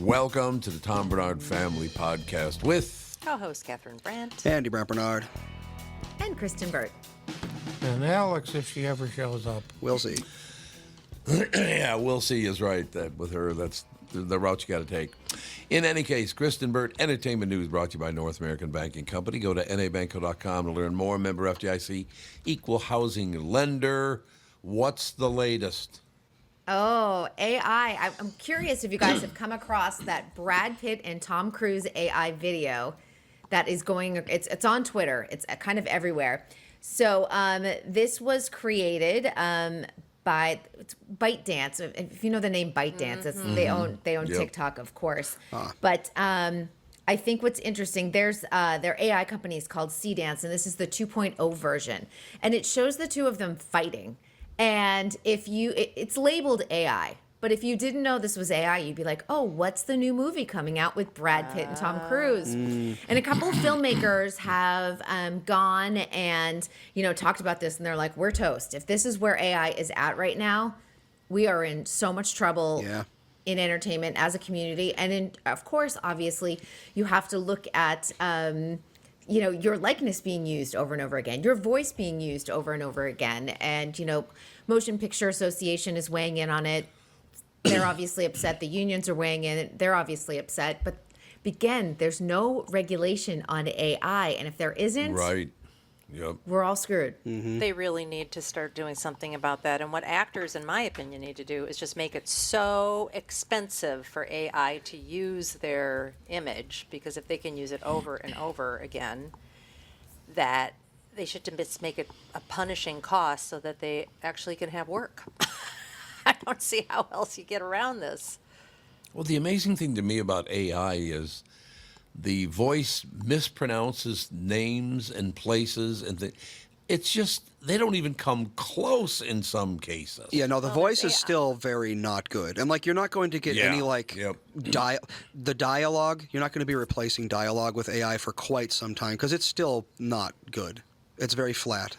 Welcome to the Tom Bernard Family Podcast with Co-host Catherine Brandt. Andy Brant Bernard. And Kristen Burt. And Alex, if she ever shows up. We'll see. yeah, we'll see is right. That with her, that's the route you got to take. In any case, Kristen Burt, Entertainment News brought to you by North American Banking Company. Go to nabanco.com to learn more. Member FDIC, equal housing lender. What's the latest? Oh, AI. I'm curious if you guys have come across that Brad Pitt and Tom Cruise AI video that is going, it's on Twitter. It's kind of everywhere. So this was created by ByteDance. If you know the name ByteDance, they own Yep. TikTok, of course. But I think what's interesting, their AI company is called C-Dance, and this is the 2.0 version. And it shows the two of them fighting. And it's labeled AI, but if you didn't know this was AI, you'd be like, oh, what's the new movie coming out with Brad Pitt and Tom Cruise? And a couple of filmmakers have gone and, talked about this, and they're like, we're toast. If this is where AI is at right now, we are in so much trouble in entertainment as a community. And of course, obviously, you have to look at your likeness being used over and over again, your voice being used over and over again. And, Motion Picture Association is weighing in on it. They're obviously upset. The unions are weighing in. They're obviously upset. But again, there's no regulation on AI. And if there isn't, Right. Yep. we're all screwed. They really need to start doing something about that. And what actors, in my opinion, need to do is just make it so expensive for AI to use their image, because if they can use it over and over again, that they should just make it a punishing cost so that they actually can have work. I don't see how else you get around this. Well, the amazing thing to me about AI is the voice mispronounces names and places, and it's just, they don't even come close in some cases. Yeah, no, the voice is still very not good. And, you're not going to get any, the dialogue. You're not going to be replacing dialogue with AI for quite some time because it's still not good. It's very flat.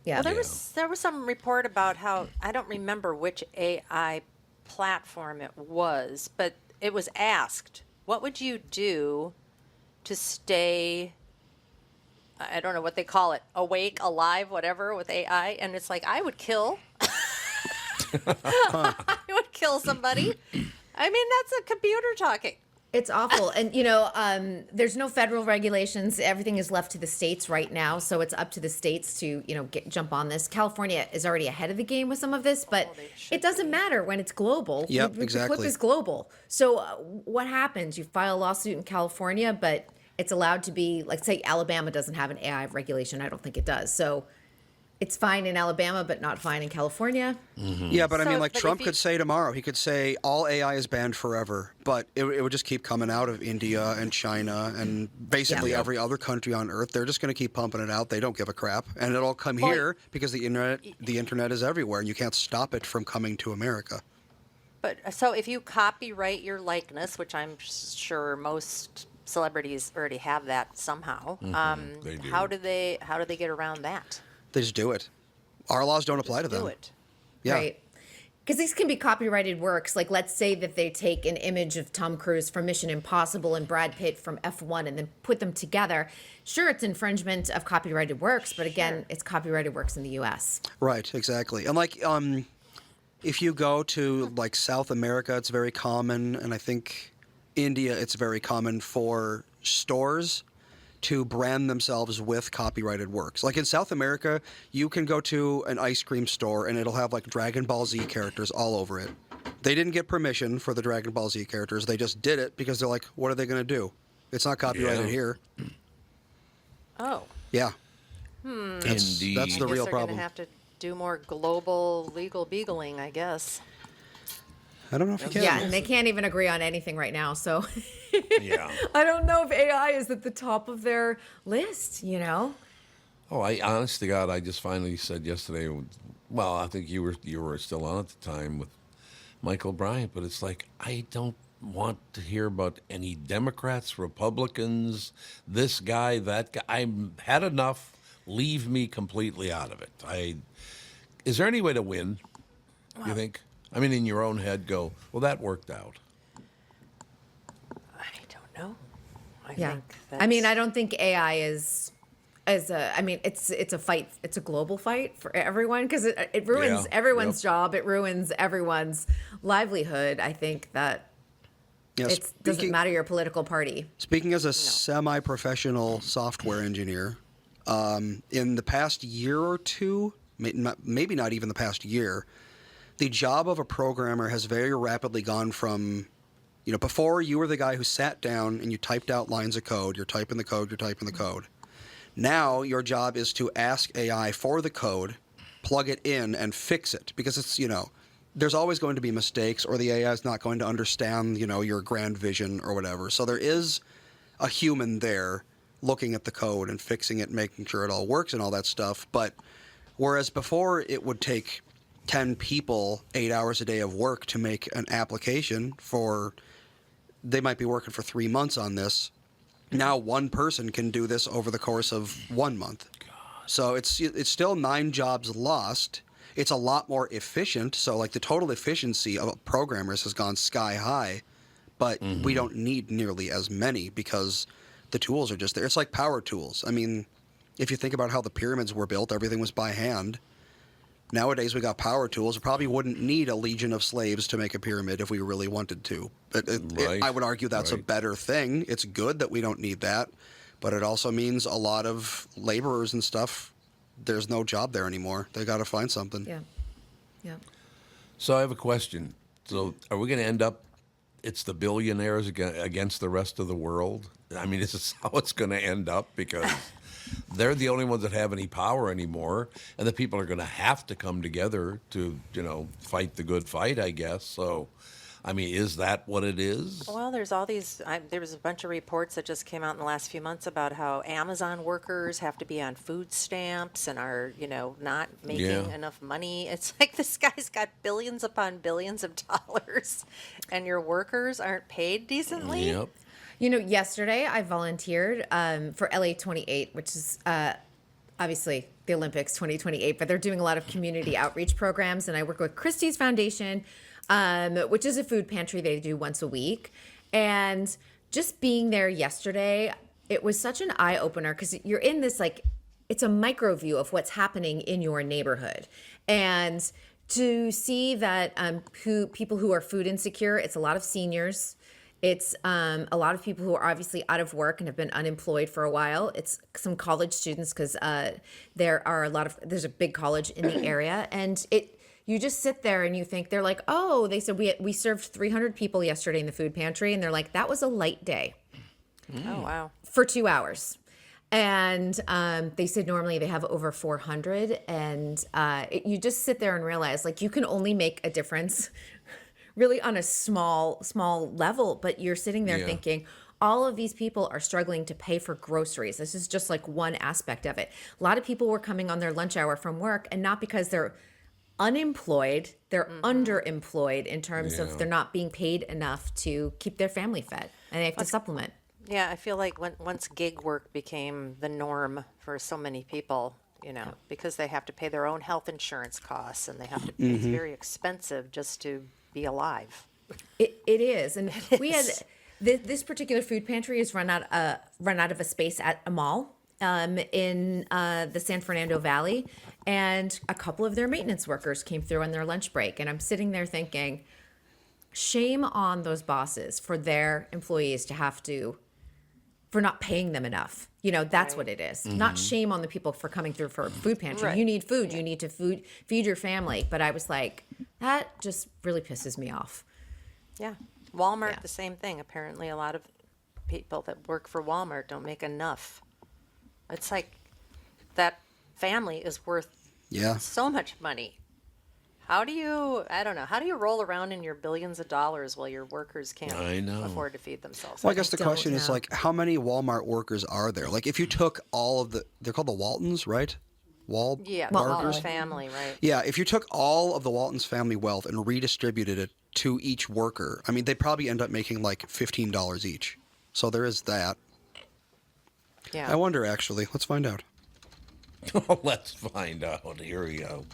Yeah. Well, there was some report about how, I don't remember which AI platform it was, but it was asked, what would you do to stay, I don't know what they call it, awake, alive, whatever, with AI? And it's like, I would kill. I would kill somebody. I mean, that's a computer talking. It's awful. And, there's no federal regulations. Everything is left to the states right now. So it's up to the states to, jump on this. California is already ahead of the game with some of this, but it doesn't matter when it's global. Yep, exactly. The flip is global. So what happens? You file a lawsuit in California, but it's allowed to be, say, Alabama doesn't have an AI regulation. I don't think it does. So it's fine in Alabama, but not fine in California. Yeah, but But Trump could say tomorrow, he could say all AI is banned forever, but it would just keep coming out of India and China and basically every other country on Earth. They're just going to keep pumping it out. They don't give a crap. And it'll come here because the internet is everywhere, and you can't stop it from coming to America. But so if you copyright your likeness, which I'm sure most celebrities already have that somehow, They do. how do they get around that? They just do it. Our laws don't apply to them. Do it. Yeah. Right. Because these can be copyrighted works. Like, let's say that they take an image of Tom Cruise from Mission Impossible and Brad Pitt from F1 and then put them together. Sure, it's infringement of copyrighted works, but again, it's copyrighted works in the U.S. Right, exactly. And if you go to South America, it's very common, and I think India, it's very common for stores to brand themselves with copyrighted works. Like in South America, you can go to an ice cream store and it'll have Dragon Ball Z characters all over it. They didn't get permission for the Dragon Ball Z characters. They just did it because they're like, what are they going to do? It's not copyrighted here. Oh. Yeah. Indeed. That's the real They're problem. going to have to do more global legal beagling, I guess. I don't know if you can. Yeah, and they can't even agree on anything right now. So Yeah. I don't know if AI is at the top of their list, Oh, honest to God, I just finally said yesterday, well, I think you were still on at the time with Michael Bryant, but it's like, I don't want to hear about any Democrats, Republicans, this guy, that guy. I've had enough. Leave me completely out of it. Is there any way to win, you think? I mean, in your own head, go, well, that worked out. know. I Yeah. think I mean, that's- I don't think AI is as a. I mean, it's a fight. It's a global fight for everyone because it ruins Yeah. everyone's Yep. job. It ruins everyone's livelihood. I think that Yeah, it doesn't matter your political party. Speaking as a semi-professional software engineer, in the past year or two, maybe not even the past year, the job of a programmer has very rapidly gone from, before you were the guy who sat down and you typed out lines of code, you're typing the code, you're typing the code. Now your job is to ask AI for the code, plug it in, and fix it because it's, there's always going to be mistakes or the AI is not going to understand, your grand vision or whatever. So there is a human there looking at the code and fixing it, making sure it all works and all that stuff. But whereas before it would take 10 people 8 hours a day of work to make an application they might be working for 3 months on this. Now one person can do this over the course of 1 month. So it's still 9 jobs lost. It's a lot more efficient. So like the total efficiency of programmers has gone sky high, but we don't need nearly as many because the tools are just there. It's like power tools. I mean, if you think about how the pyramids were built, everything was by hand. Nowadays we got power tools. We probably wouldn't need a legion of slaves to make a pyramid if we really wanted to. Right. I would argue that's a Right. better thing. It's good that we don't need that, but it also means a lot of laborers and stuff, there's no job there anymore. They got to find something. Yeah. Yeah. So I have a question. So are we going to end up? It's the billionaires against the rest of the world. I mean, is this how it's going to end up? Because they're the only ones that have any power anymore, and the people are going to have to come together to, fight the good fight, I guess. So, I mean, is that what it is? Well, there's all these. There was a bunch of reports that just came out in the last few months about how Amazon workers have to be on food stamps and are, not making Yeah. enough money. It's like this guy's got billions upon billions of dollars, and your workers aren't paid decently. Yep. Yesterday I volunteered for LA 28, which is obviously the Olympics 2028, but they're doing a lot of community outreach programs. And I work with Christie's Foundation, which is a food pantry they do once a week. And just being there yesterday, it was such an eye opener because you're in this, it's a micro view of what's happening in your neighborhood. And to see that people who are food insecure, it's a lot of seniors. It's a lot of people who are obviously out of work and have been unemployed for a while. It's some college students because there's a big college in the area, and you just sit there and you think they're like, oh, they said we served 300 people yesterday in the food pantry, and they're like, that was a light day Oh wow. for 2 hours. And they said normally they have over 400, and you just sit there and realize you can only make a difference really on a small level, but you're sitting there Yeah. thinking all of these people are struggling to pay for groceries. This is just one aspect of it. A lot of people were coming on their lunch hour from work, and not because they're unemployed, they're underemployed in terms Yeah. of they're not being paid enough to keep their family fed, and they have to supplement. Yeah, I feel like once gig work became the norm for so many people, because they have to pay their own health insurance costs and they have to pay, it's very expensive just to be alive. It is, and we had this particular food pantry is run out of a space at a mall in the San Fernando Valley, and a couple of their maintenance workers came through on their lunch break, and I'm sitting there thinking, shame on those bosses for their employees for not paying them enough. That's what it is. Not shame on the people for coming through for a food pantry. Right. You need food. You need to feed your family. But I was like, that just really pisses me off. Yeah. Walmart, Yeah. the same thing. Apparently, a lot of people that work for Walmart don't make enough. It's like that family is worth Yeah. so much money. How do you roll around in your billions of dollars while your workers can't I know. afford to feed themselves? Well, I guess the don't question is know. how many Walmart workers are there? If you took all of they're called the Waltons, right? Yeah, the Walmart Walton family, right? Yeah, if you took all of the Waltons family wealth and redistributed it to each worker, I mean, they'd probably end up making $15 each. So there is that. Yeah. I wonder, actually. Let's find out. Let's find out. Here we go.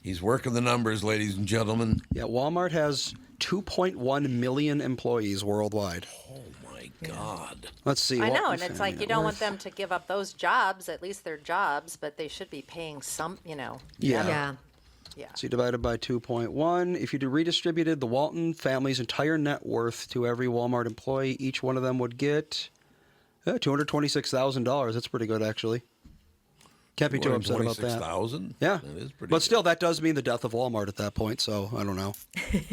He's working the numbers, ladies and gentlemen. Yeah, Walmart has 2.1 million employees worldwide. Oh my God. Let's see. I know, Walton and it's family like you net don't want worth. them to give up those jobs. At least they're jobs, but they should be paying some. Yeah. Yeah. Yeah. So you divided by 2.1. If you redistributed the Walton family's entire net worth to every Walmart employee, each one of them would get $226,000. That's pretty good, actually. Can't be too upset about that. 26,000? Yeah, That is pretty but still, good. that does mean the death of Walmart at that point. So I don't know,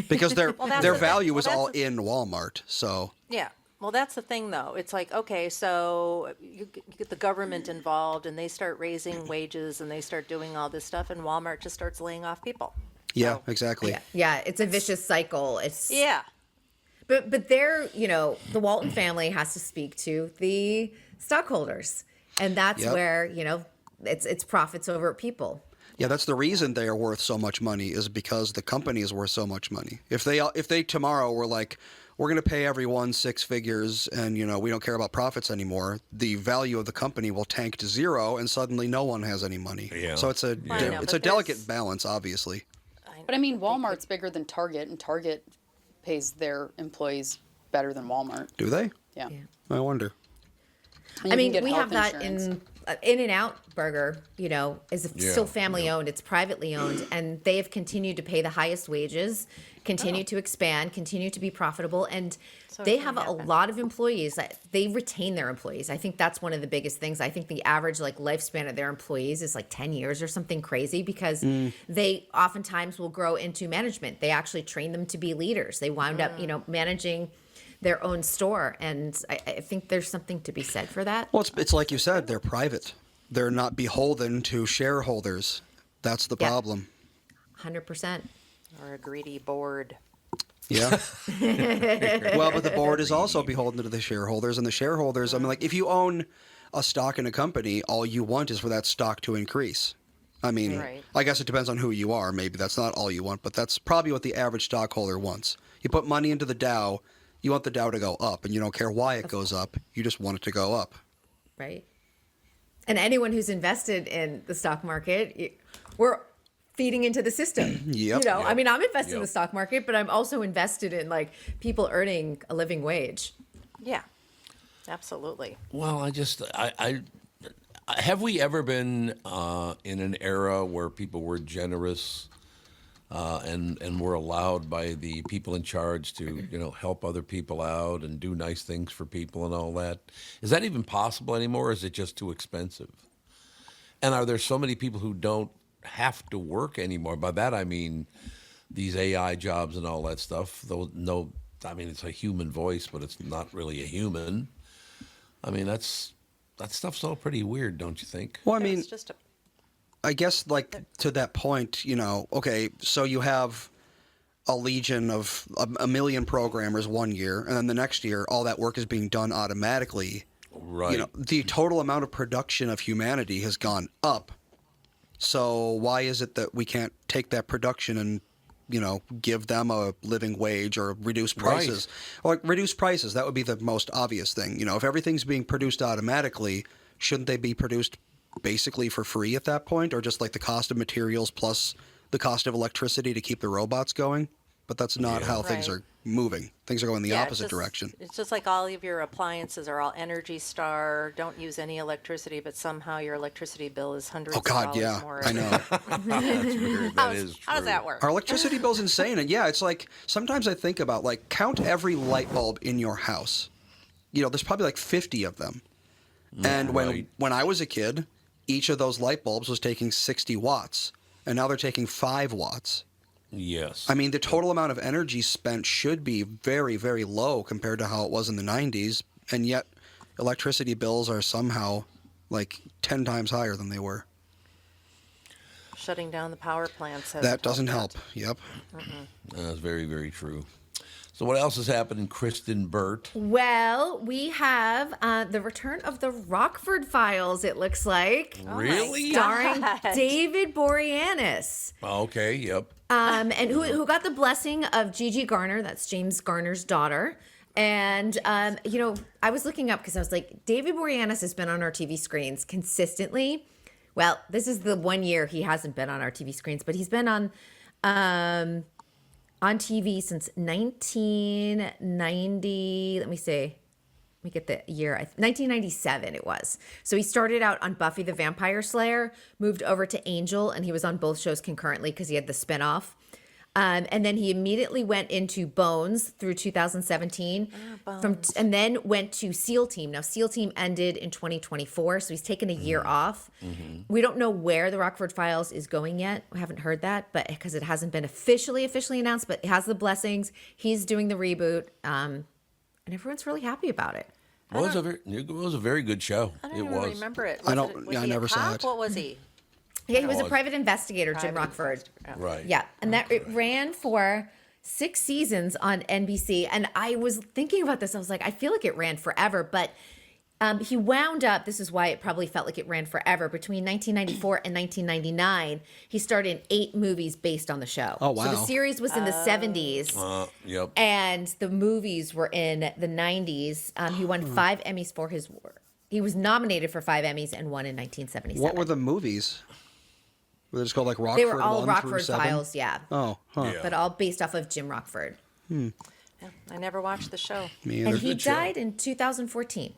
because their that's their the thing. value Well, is that's all the- in Walmart. So Yeah. Well, that's the thing, though. It's like, okay, so you get the government involved, and they start raising wages, and they start doing all this stuff, and Walmart just starts laying off people. yeah, So, exactly. Yeah, it's a vicious cycle. Yeah. But they're, the Walton family has to speak to the stockholders. And that's Yep. where, it's profits over people. Yeah, that's the reason they are worth so much money is because the company is worth so much money. If they tomorrow were like, we're going to pay everyone 6 figures and we don't care about profits anymore, the value of the company will tank to zero and suddenly no one has any money. Yeah. So it's a I know, it's a but delicate there's- balance, obviously. But I mean, Walmart's bigger than Target, and Target pays their employees better than Walmart. Do they? Yeah. I wonder. And I you mean, can get we have health that insurance. in In-N-Out Burger, is Yeah, still family owned. It's privately owned, and they have continued to pay the highest wages, continue to expand, continue to be profitable, and So it they can have a happen. lot of employees. They retain their employees. I think that's one of the biggest things. I think the average lifespan of their employees is 10 years or something crazy because they oftentimes will grow into management. They actually train them to be leaders. They wound up, managing their own store, and I think there's something to be said for that. Well, it's like you said, they're private. They're not beholden to shareholders. That's the Yeah. problem. 100%. Or a greedy board. Yeah. Well, but the board is also beholden to the shareholders, and the shareholders, I mean, if you own a stock in a company, all you want is for that stock to increase. I mean, Right. I guess it depends on who you are. Maybe that's not all you want, but that's probably what the average stockholder wants. You put money into the Dow, you want the Dow to go up, and you don't care why it goes up. You just want it to go up. Right. And anyone who's invested in the stock market, we're feeding into the system. Yep. I mean, I'm invested in the Yep. stock market, but I'm also invested in people earning a living wage. Yeah. Absolutely. Well, I have we ever been in an era where people were generous and were allowed by the people in charge to help other people out and do nice things for people and all that? Is that even possible anymore? Or is it just too expensive? And are there so many people who don't have to work anymore? By that I mean these AI jobs and all that stuff. Though I mean it's a human voice, but it's not really a human. I mean that stuff's all pretty weird, don't you think? Well, I Yeah, mean, it's just a I guess to that point, okay, so you have a legion of a million programmers one year, and then the next year, all that work is being done automatically. Right. The total amount of production of humanity has gone up. So why is it that we can't take that production and, give them a living wage or reduce prices? Or reduce prices, that would be the most obvious thing. If everything's being produced automatically, shouldn't they be produced basically for free at that point, or just the cost of materials plus the cost of electricity to keep the robots going? But that's not how things Right. are moving. Things are going the Yeah, it's opposite just- direction. It's just like all of your appliances are all Energy Star, don't use any electricity, but somehow your electricity bill is hundreds Oh of God, dollars yeah, more. I know. That's weird. That is true. How does that work? Our electricity bill's insane, and yeah, it's sometimes I think about count every light bulb in your house. There's probably 50 of them, and Right. when I was a kid, each of those light bulbs was taking 60 watts, and now they're taking 5 watts. Yes. I mean, the total amount of energy spent should be very, very low compared to how it was in the 90s, and yet electricity bills are somehow 10 times higher than they were. Shutting down the power plants. That doesn't help. Yep. That's very, very true. So what else has happened in Kristen Burt? Well, we have the return of the Rockford Files, it looks like. Really? Starring David Boreanaz. Okay, yep. And who got the blessing of Gigi Garner, that's James Garner's daughter. And, I was looking up because I was like, David Boreanaz has been on our TV screens consistently. Well, this is the 1 year he hasn't been on our TV screens, but he's been on TV since 1990. Let me see. me get the year, 1997 it was. So he started out on Buffy the Vampire Slayer, moved over to Angel, and he was on both shows concurrently because he had the spinoff. And then he immediately went into Bones through 2017, and then went to SEAL Team. Now SEAL Team ended in 2024, so he's taken a year off. We don't know where the Rockford Files is going yet. We haven't heard that, but because it hasn't been officially announced, but it has the blessings. He's doing the reboot. And everyone's really happy about it. It was a very good show. I don't It even was. remember it. I Was I he a never saw cop? it. What was he? Yeah, he was a Oh, private investigator, Jim Private Rockford. investigator. Right. Yeah, and it ran for 6 seasons on NBC. And I was thinking about this. I was like, I feel like it ran forever, but he wound up, this is why it probably felt like it ran forever, between 1994 and 1999, he starred in 8 movies based on the show. Oh, wow. So the series was in the 70s. Yep. And the movies were in the 90s. He won 5 Emmys for his work. He was nominated for 5 Emmys and won in 1977. What were the movies? Were they just called like Rockford They were all 1 through Rockford 7? Files, yeah. Oh, huh. Yeah. But all based off of Jim Rockford. Yeah, I never watched the show. Me And either. he good show. died in 2014.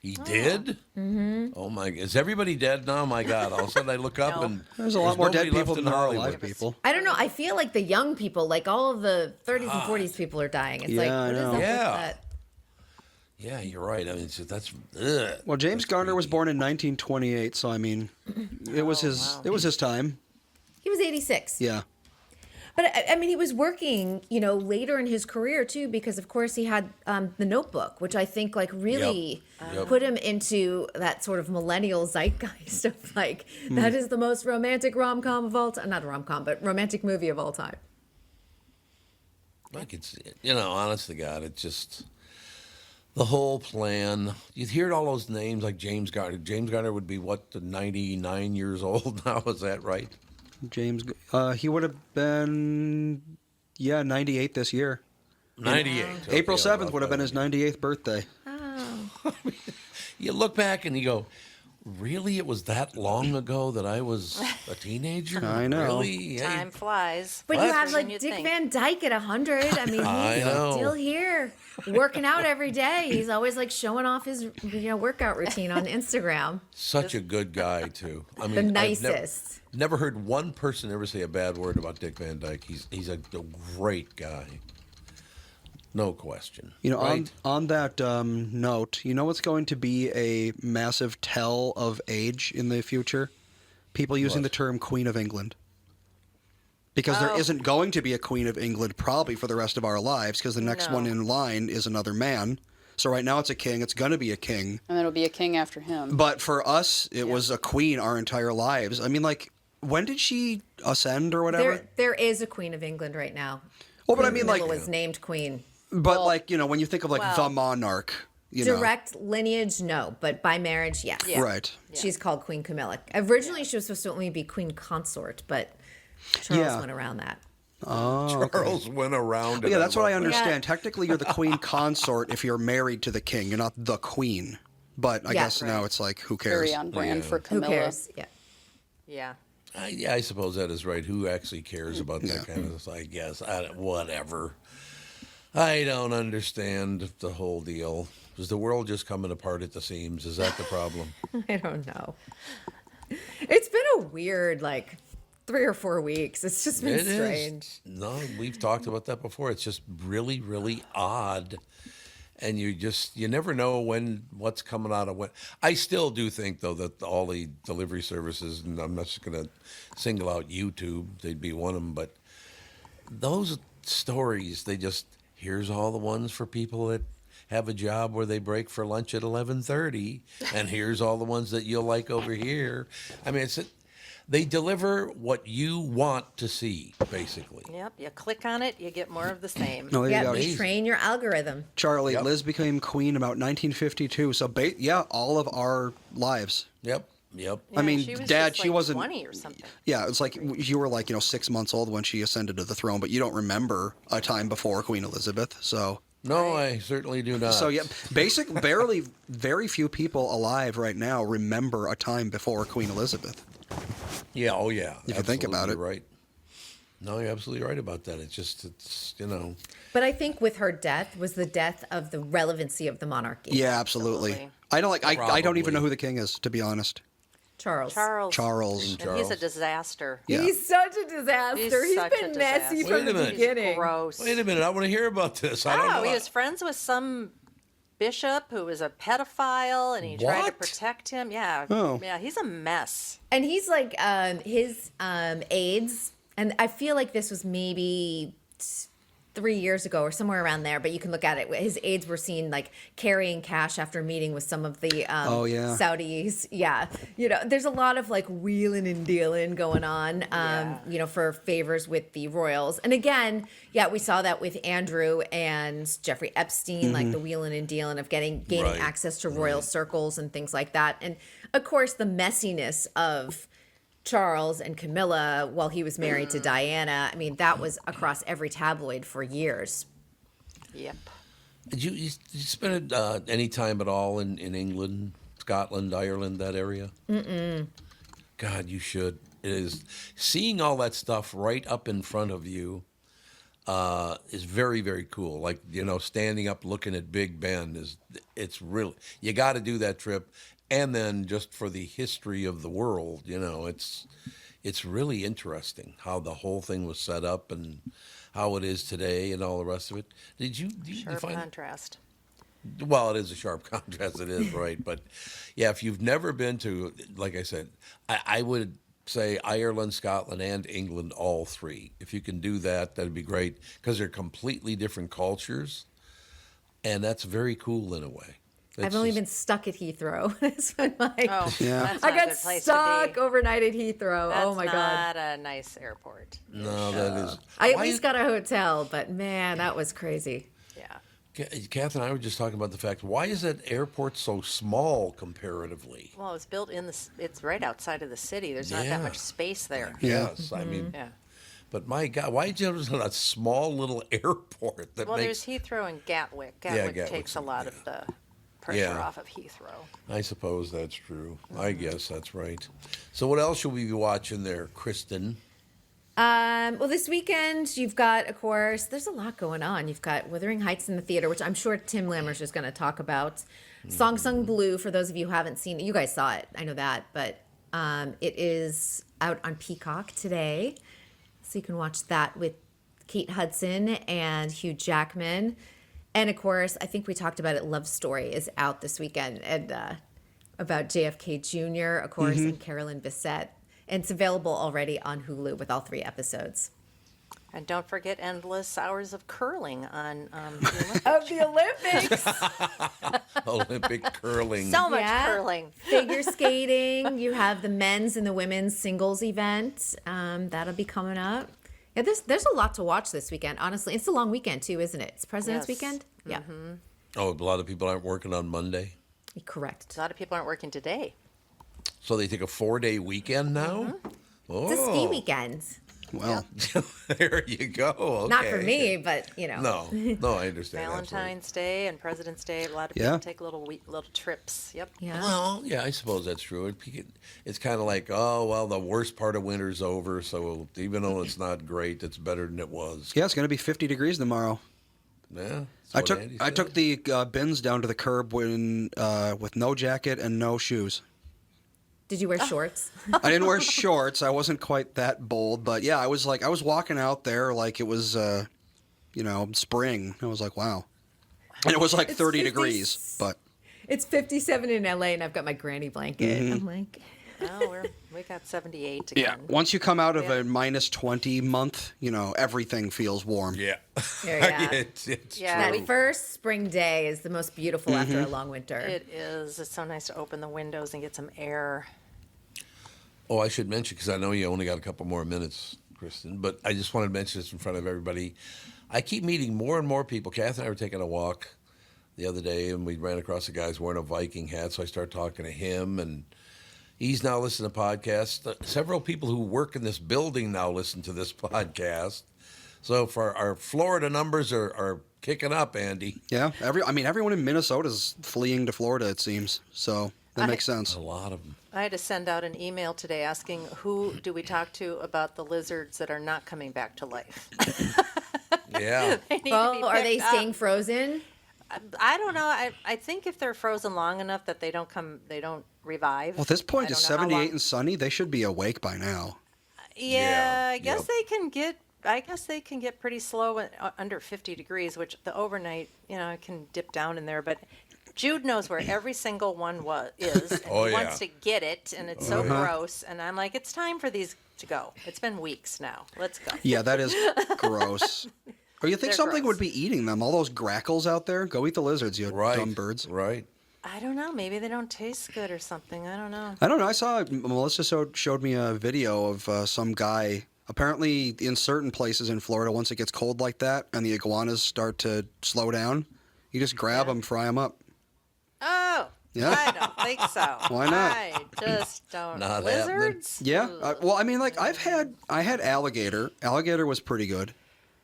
He did? Mm-hmm. Oh, my. Is everybody dead now? My God. All of a sudden I look up No. and There's a lot more dead nobody left people in than there are Hollywood. alive people. I don't know. I feel like the young people, like all of the 30s and 40s people are dying. It's like, Yeah, I what is know. up with Yeah. that? Yeah, you're right. I mean, that's. Ugh. Well, James That's Garner was creepy. born in 1928, so I mean, it was wow. his time. He was 86. Yeah. But I mean, he was working, later in his career too, because of course he had The Notebook, which I think like really Yep. put him into that sort of millennial zeitgeist of like, that is the most romantic rom-com of all time. Not a rom-com, but romantic movie of all time. Like it's, honest to God, it's just the whole plan. You'd hear all those names like James Garner. James Garner would be 99 years old now. Is that right? James, he would have been, 98 this year. 98. April Okay, 7th would have been his 98th birthday. You look back and you go, really? It was that long ago that I was a teenager? I know. Really? Yeah, Time flies. But What? you have Faster than like you'd Dick think. Van Dyke at 100. I mean, I he's know. still here working out every day. He's always like showing off his workout routine on Instagram. Such a good guy, too. I mean, The I've nicest. never heard one person ever say a bad word about Dick Van Dyke. He's a great guy. No question. On Right? that note, what's going to be a massive tell of age in the future? People using What? the term Queen of England. Because there isn't going to be a Queen of England probably for the rest of our lives, because the next No. one in line is another man. So right now it's a king. It's going to be a king. And then it'll be a king after him. But for us, it was a queen our entire lives. I mean, like, when did she ascend or whatever? There is a Queen of England right now. Well, but I Queen mean, like, Camilla was named queen. but like, when you think of like well, the monarch, you know. Direct lineage, no, but by marriage, yes. Yeah. Right. She's called Queen Camilla. Originally, she was supposed to only be Queen Consort, but Charles Yeah. went around that. Charles went around. Yeah, that's what I love that. understand. Technically, you're the queen consort if you're married to the king. You're not the queen. But I Yeah. guess now it's like, who cares? Very on brand Yeah. for Who Camilla. cares? Yeah. Yeah. I suppose that is right. Who actually cares about that Yeah. kind of stuff? I guess. Whatever. I don't understand the whole deal. Is the world just coming apart at the seams? Is that the problem? I don't know. It's been a weird, 3 or 4 weeks. It's just been It is. strange. No, we've talked about that before. It's just really, really odd. And you never know what's coming out of what. I still do think, though, that all the delivery services, and I'm not just going to single out YouTube, they'd be one of them, but those stories, here's all the ones for people that have a job where they break for lunch at 11:30, and here's all the ones that you'll like over here. I mean, they deliver what you want to see, basically. Yep. You click on it, you get more of the same. No, there Yeah, you go. we train your algorithm. Charlie, Yep. Liz became queen about 1952. So, all of our lives. Yep. Yeah, I mean, she was Dad, just, she wasn't- 20 or something. Yeah, it's like you were 6 months old when she ascended to the throne, but you don't remember a time before Queen Elizabeth. So, No, I certainly do not. barely, very few people alive right now remember a time before Queen Elizabeth. Yeah, oh yeah. If you think about Absolutely it. right. No, you're absolutely right about that. It's But I think with her death was the death of the relevancy of the monarchy. Yeah, absolutely. I don't like. I don't even Probably. know who the king is, to be honest. Charles. Charles. And he's a disaster. Yeah. He's such a disaster. He's such a been messy disaster. from Wait a the minute. beginning. Gross. Wait a minute, I want to hear about this. I don't know. He was friends with some bishop who was a pedophile, and he tried to What? protect him. Yeah. Oh. Yeah, he's a mess. And he's like his aides, and I feel like this was maybe 3 years ago or somewhere around there, but you can look at it. His aides were seen like carrying cash after meeting with some of the Oh, yeah. Saudis. Yeah, there's a lot of like wheeling and dealing going on. For favors with the royals. And again, we saw that with Andrew and Jeffrey Epstein, like the wheeling and dealing of gaining Right. access to royal circles and things like that. And of course, the messiness of Charles and Camilla while he was married to Diana. I mean, that was across every tabloid for years. Yep. Did you spend any time at all in England, Scotland, Ireland, that area? Mm-mm. God, you should. It is seeing all that stuff right up in front of you is very, very cool. Like, standing up looking at Big Ben it's really, you got to do that trip. And then just for the history of the world, it's really interesting how the whole thing was set up and how it is today and all the rest of it. Did you Sharp find? contrast. Well, it is a sharp contrast. It is, right? But yeah, if you've never been to, like I said, I would say Ireland, Scotland, and England, all three. If you can do that, that'd be great because they're completely different cultures, and that's very cool in a way. I've only been stuck at Heathrow. That's been my. Oh, Yeah. that's I not a got good place stuck to be. overnight at Heathrow. That's Oh my god. not a nice airport. No, that is. I at Why least got a hotel, but man, that was crazy. Yeah. Kath and I were just talking about the fact, why is that airport so small comparatively? Well, it was built it's right outside of the city. There's not that Yeah. much space there. Yes, I mean, Yeah. but my God, why is there a small little airport that Well, makes? there's Heathrow and Gatwick. Yeah, Gatwick Gatwick's takes a lot of the pressure Yeah. off of Heathrow. I suppose that's true. I guess that's right. So what else should we be watching there, Kristen? Well, this weekend you've got, of course, there's a lot going on. You've got Wuthering Heights in the theater, which I'm sure Tim Lammer's just going to talk about. Song Sung Blue, for those of you who haven't seen it, you guys saw it, I know that, but it is out on Peacock today, so you can watch that with Kate Hudson and Hugh Jackman. And of course, I think we talked about it, Love Story is out this weekend, and about JFK Jr., of course, and Carolyn Bessette. And it's available already on Hulu with all 3 episodes. And don't forget Endless Hours of Curling on the Olympics. Of the Olympics. Olympic curling. So much Yeah. curling. Figure skating. You have the men's and the women's singles event. That'll be coming up. Yeah, there's a lot to watch this weekend, honestly. It's a long weekend, too, isn't it? It's President's Yes. Weekend? Yeah. Oh, a lot of people aren't working on Monday, Correct. A lot of people aren't working today. so they take a 4-day weekend now. Oh, It's a ski weekend. Well, there you go. Okay. Not for me, but, No, I understand. Valentine's Day and President's Day. A lot of Yeah. people take little trips. Yep. Yeah. Well, yeah, I suppose that's true. It's kind of like, oh, well, the worst part of winter's over, so even though it's not great, it's better than it was. yeah, it's going to be 50 degrees tomorrow. Yeah. I that's what took Andy I said. took the bins down to the curb with no jacket and no shoes. Did you wear shorts? I didn't wear shorts. I wasn't quite that bold, but yeah, I was walking out there like it was spring. I was like, wow. And it was like It's 30 50 degrees, but It's 57 in LA, and I've got my granny blanket. I'm like, Oh, we got 78 yeah, again. once you come out of Yeah. a minus 20 month, everything feels warm. Yeah. Yeah. it's Yeah, true. that first spring day is the most beautiful after a long winter. It is. It's so nice to open the windows and get some air. Oh, I should mention, because I know you only got a couple more minutes, Kristen, but I just wanted to mention this in front of everybody. I keep meeting more and more people. Kath and I were taking a walk the other day, and we ran across a guy who's wearing a Viking hat, so I started talking to him, and he's now listening to podcasts. Several people who work in this building now listen to this podcast. So for our Florida numbers are kicking up, Andy. Yeah, everyone in Minnesota is fleeing to Florida, it seems. So That makes sense. A lot of them. I had to send out an email today asking who do we talk to about the lizards that are not coming back to life. Yeah. They need to be Oh, are they picked up. staying frozen? I don't know. I think if they're frozen long enough that they don't revive. Well, at this point, I it's don't know how 78 long- and sunny. They should be awake by now. Yeah, I Yep. guess they can get. I guess they can get pretty slow under 50 degrees, which the overnight, can dip down in there. But Jude knows where every single one is, and Oh, he yeah. wants to get it, and it's so gross. And I'm like, it's time for these to go. It's been weeks now. Let's go. Yeah, that is gross. Or you think They're something gross. would be eating them? All those grackles out there? Go eat the lizards, you Right. dumb birds. Right. I don't know. Maybe they don't taste good or something. I don't know. I don't know. I saw Melissa showed me a video of some guy. Apparently, in certain places in Florida, once it gets cold like that and the iguanas start to slow down, you just grab them, fry them up. Oh, Yeah. I don't think so. Why not? I just don't. Not happening. Lizards? Yeah. Well, I mean, like I had alligator. Alligator was pretty good.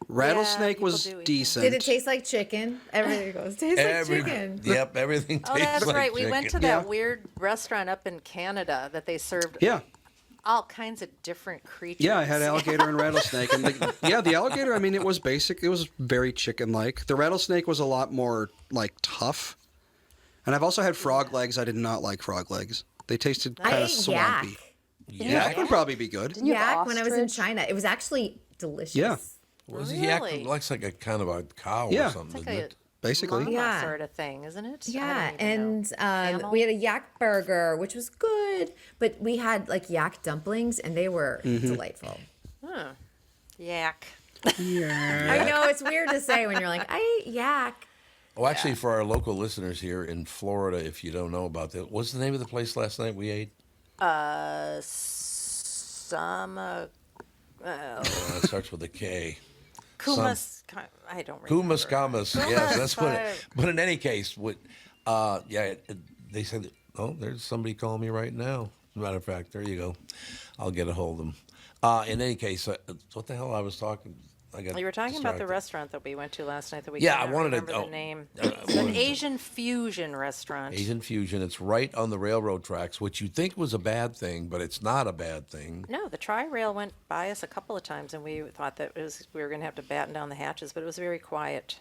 Rattlesnake people was do eat that. decent. Did it taste like chicken? Everything goes, tastes like chicken. Yep, everything Oh, tastes that's like right. We went to chicken. that Yeah. weird restaurant up in Canada that they served Yeah. all kinds of different creatures. Yeah, I had alligator and rattlesnake, and the alligator. I mean, it was basic. It was very chicken-like. The rattlesnake was a lot more like tough. And I've also had frog legs. I did not like frog legs. They tasted I kind ate of swampy. yak. Yak would probably be good. Didn't you have Yak when I was in ostrich? China. It was actually delicious. Yeah. Was Really? yak looks like a kind of a cow Yeah. or something, It's doesn't like it? Basically. mama Yeah. sort of thing, isn't it? I Yeah, don't even know. and Camel? we had a yak burger, which was good, but we had like yak dumplings, and they were delightful. Yak. I know it's weird to say when you're like, I ate yak. Oh, actually, for our local listeners here in Florida, if you don't know about that, what's the name of the place last night we ate? Sama. It starts with a K. Kumas. I don't remember. Kumaskamas. Yes, that's what. Kumas. But in any case, they said, "Oh, there's somebody calling me right now." As a matter of fact, there you go. I'll get a hold of them. In any case, what the hell I was talking? You were talking about the distracted. restaurant that we went to last night that we Yeah, I cannot wanted to- remember the oh, name. I It's an wanted to- Asian fusion restaurant. Asian Fusion. It's right on the railroad tracks, which you'd think was a bad thing, but it's not a bad thing. No, the Tri-Rail went by us a couple of times, and we thought that we were going to have to batten down the hatches, but it was very quiet.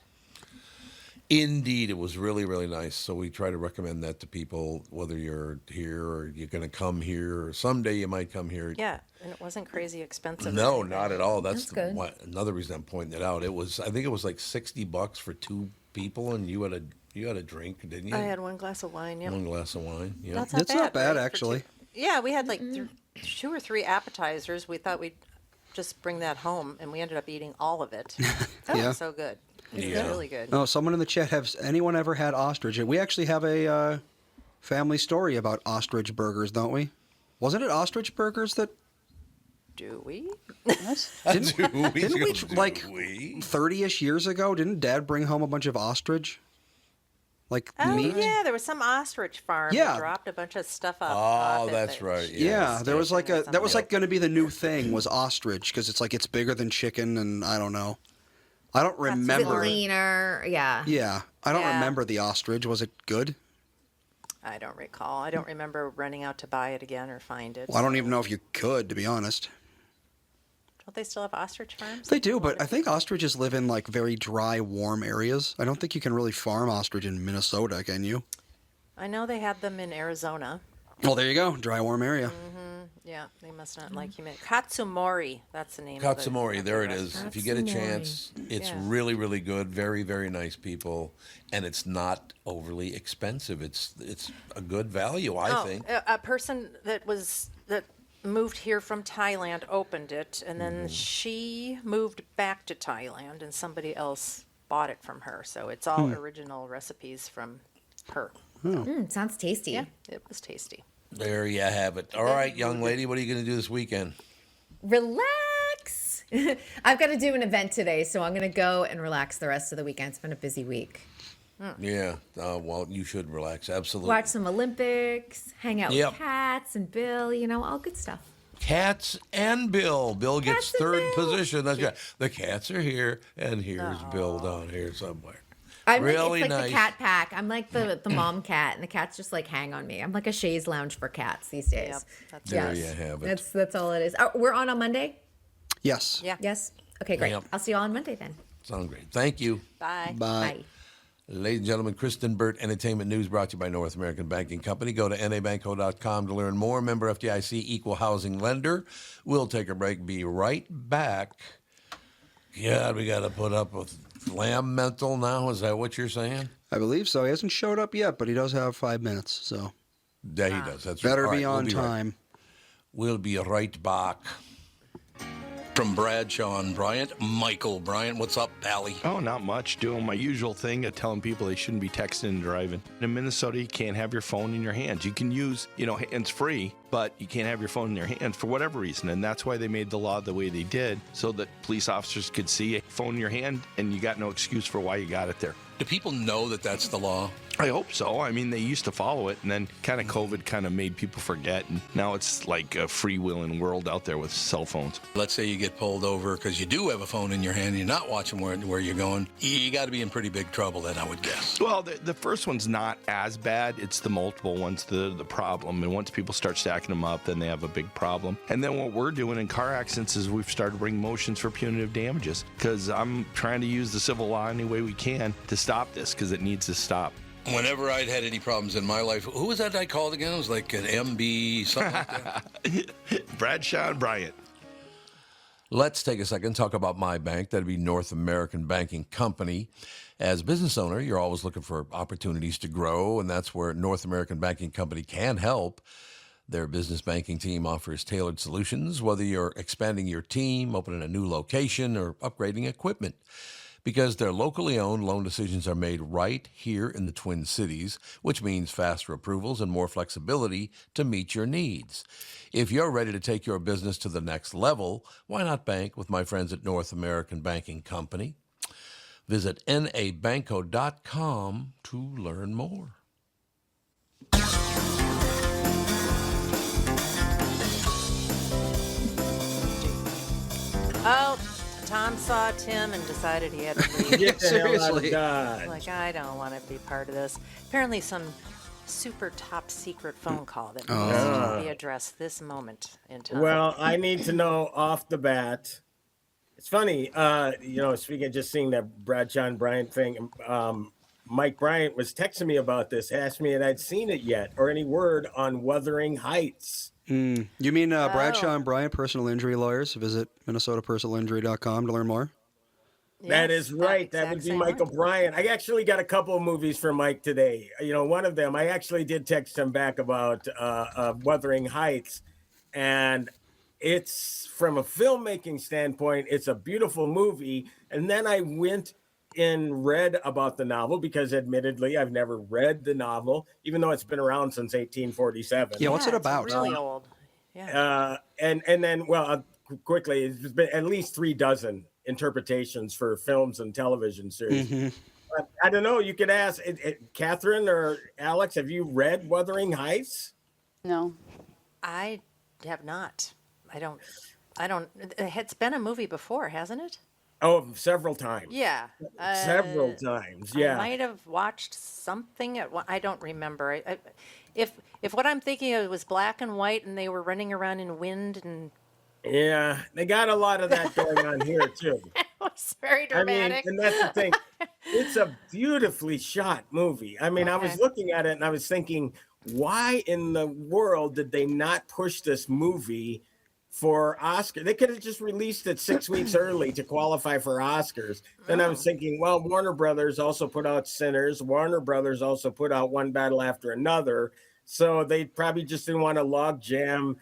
Indeed, it was really, really nice. So we try to recommend that to people, whether you're here or you're going to come here, or someday you might come here. Yeah, and it wasn't crazy expensive. No, not at all. That's, That's good. another reason I'm pointing it out. It was, I think it was like $60 for two people, and you had a drink, didn't you? I had one glass of wine. Yep. one glass of wine. Yeah. That's That's not bad, right, for actually. two- Yeah, we had like 2 or 3 appetizers. We thought we'd just bring that home, and we ended up eating all of it. Oh, Yeah. so good. It was Yeah. really good. Oh, someone in the chat, has anyone ever had ostrich? We actually have a family story about ostrich burgers, don't we? Wasn't it ostrich burgers that Do we? didn't we like we? 30-ish years ago? Didn't Dad bring home a bunch of ostrich? Like Oh, meat? yeah, there was some ostrich farm Yeah. that dropped a bunch of stuff off. Oh, off it that's that right, Yeah, there was like chicken or that was something. like going to be the new thing was ostrich because it's like it's bigger than chicken and I don't know. I don't Is it remember. leaner? Yeah. Yeah, I don't Yeah. remember the ostrich. Was it good? I don't recall. I don't remember running out to buy it again or find it. Well, I don't even know if you could, to be honest. Don't they still have ostrich farms? They do, but I think ostriches live in like very dry, warm areas. I don't think you can really farm ostrich in Minnesota, can you? I know they had them in Arizona. Well, there you go, dry, warm area. Yeah, they must not like humidity. Katsumori, that's the name. of the- Katsumori, of there the it is. restaurant. If you get a Katsumori. chance, it's Yeah. really, really good. Very, very nice people, and it's not overly expensive. It's a good value, I think. A person that moved here from Thailand opened it, and then Mm-hmm. she moved back to Thailand, and somebody else bought it from her. So it's all original recipes from her. Sounds tasty. Yeah, it was tasty. There you have it. All right, young lady, what are you going to do this weekend? Relax. I've got to do an event today, so I'm going to go and relax the rest of the weekend. It's been a busy week. Yeah, well, you should relax. Absolutely. Watch some Olympics, hang out Yep. with Cats and Bill, all good stuff. Cats and Bill. Bill gets Cats and third Bill. position. That's right. The cats are here, and here's Bill down here somewhere. I'm Really like, it's like nice. the cat pack. I'm like the mom cat, and the cats just like hang on me. I'm like a chaise lounge for cats these days. Yep, that's There you have it. That's all it is. We're on Monday. Yes. Yeah. Yes. Okay, great. Yep. I'll see you all on Monday then. Sounds great. Thank you. Bye. Bye. Bye. Ladies and gentlemen, Kristen Burt Entertainment News brought to you by North American Banking Company. Go to nabanco.com to learn more. Member FDIC, equal housing lender. We'll take a break. Be right back. God, we got to put up with Lamb Mental now. Is that what you're saying? I believe so. He hasn't showed up yet, but he does have 5 minutes, so Yeah, he does. That's better right. be All right, on right. time. We'll be right back. From Bradshaw and Bryant, Michael Bryant. What's up, Pally? Oh, not much. Doing my usual thing of telling people they shouldn't be texting and driving. In Minnesota, you can't have your phone in your hands. You can use, hands-free, but you can't have your phone in your hands for whatever reason. And that's why they made the law the way they did, so that police officers could see a phone in your hand and you got no excuse for why you got it there. Do people know that that's the law? I hope so. I mean, they used to follow it, and then kind of COVID kind of made people forget, and now it's like a freewheeling world out there with cell phones. Let's say you get pulled over because you do have a phone in your hand and you're not watching where you're going. You got to be in pretty big trouble then, I would guess. Well, the first one's not as bad. It's the multiple ones, the problem. And once people start stacking them up, then they have a big problem. And then what we're doing in car accidents is we've started bringing motions for punitive damages, because I'm trying to use the civil law any way we can to stop this, because it needs to stop. Whenever I'd had any problems in my life, who was that I called again? It was like an MB, something like that. Bradshaw and Bryant. Let's take a second and talk about my bank. That'd be North American Banking Company. As a business owner, you're always looking for opportunities to grow, and that's where North American Banking Company can help. Their business banking team offers tailored solutions, whether you're expanding your team, opening a new location, or upgrading equipment. Because they're locally owned, loan decisions are made right here in the Twin Cities, which means faster approvals and more flexibility to meet your needs. If you're ready to take your business to the next level, why not bank with my friends at North American Banking Company? Visit nabanco.com to learn more. Oh, Tom saw Tim and decided he had to leave. Get the hell out of Seriously. Dodge. Like, I don't want to be part of this. Apparently, some super top secret phone call that needs to be addressed this moment in time. Well, I need to know off the bat. It's funny, speaking of just seeing that Bradshaw and Bryant thing, Mike Bryant was texting me about this, asked me if I'd seen it yet or any word on Wuthering Heights. You mean Bradshaw and Bryant, personal injury lawyers? Visit minnesotapersonalinjury.com to learn more. That Yes, is right. That exact would be same Michael one. Bryant. I actually got a couple of movies for Mike today. One of them, I actually did text him back about Wuthering Heights. And it's, from a filmmaking standpoint, it's a beautiful movie. And then I went and read about the novel, because admittedly, I've never read the novel, even though it's been around since 1847. Yeah, what's it it's about? really old. Yeah. And then, quickly, it's been at least 36 interpretations for films and television series. But I don't know. You could ask Catherine or Alex. Have you read Wuthering Heights? No. I have not. I don't. It's been a movie before, hasn't it? Oh, several times. Yeah. Several times. Yeah. I might have watched something at one. I don't remember. If what I'm thinking of was black and white and they were running around in wind and Yeah. They got a lot of that going on here too. it was very I mean, dramatic. and that's the thing. It's a beautifully shot movie. I mean, I was Okay. looking at it and I was thinking, why in the world did they not push this movie for Oscar? They could have just released it 6 weeks early to qualify for Oscars. Then I was thinking, well, Warner Brothers also put out Sinners. Warner Brothers also put out One Battle After Another. So they probably just didn't want to log jam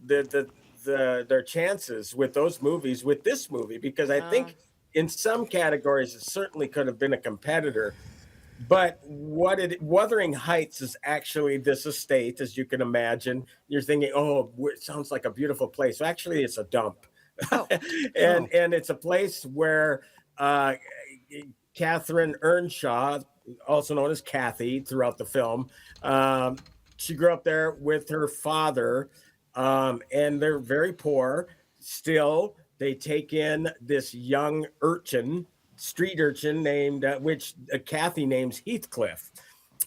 their chances with those movies with this movie, because I think in some categories it certainly could have been a competitor. But Wuthering Heights is actually this estate, as you can imagine. You're thinking, oh, it sounds like a beautiful place. Actually, it's a dump. And it's a place where Catherine Earnshaw, also known as Kathy throughout the film, she grew up there with her father, and they're very poor. Still, they take in this young urchin street urchin named, which Kathy names Heathcliff.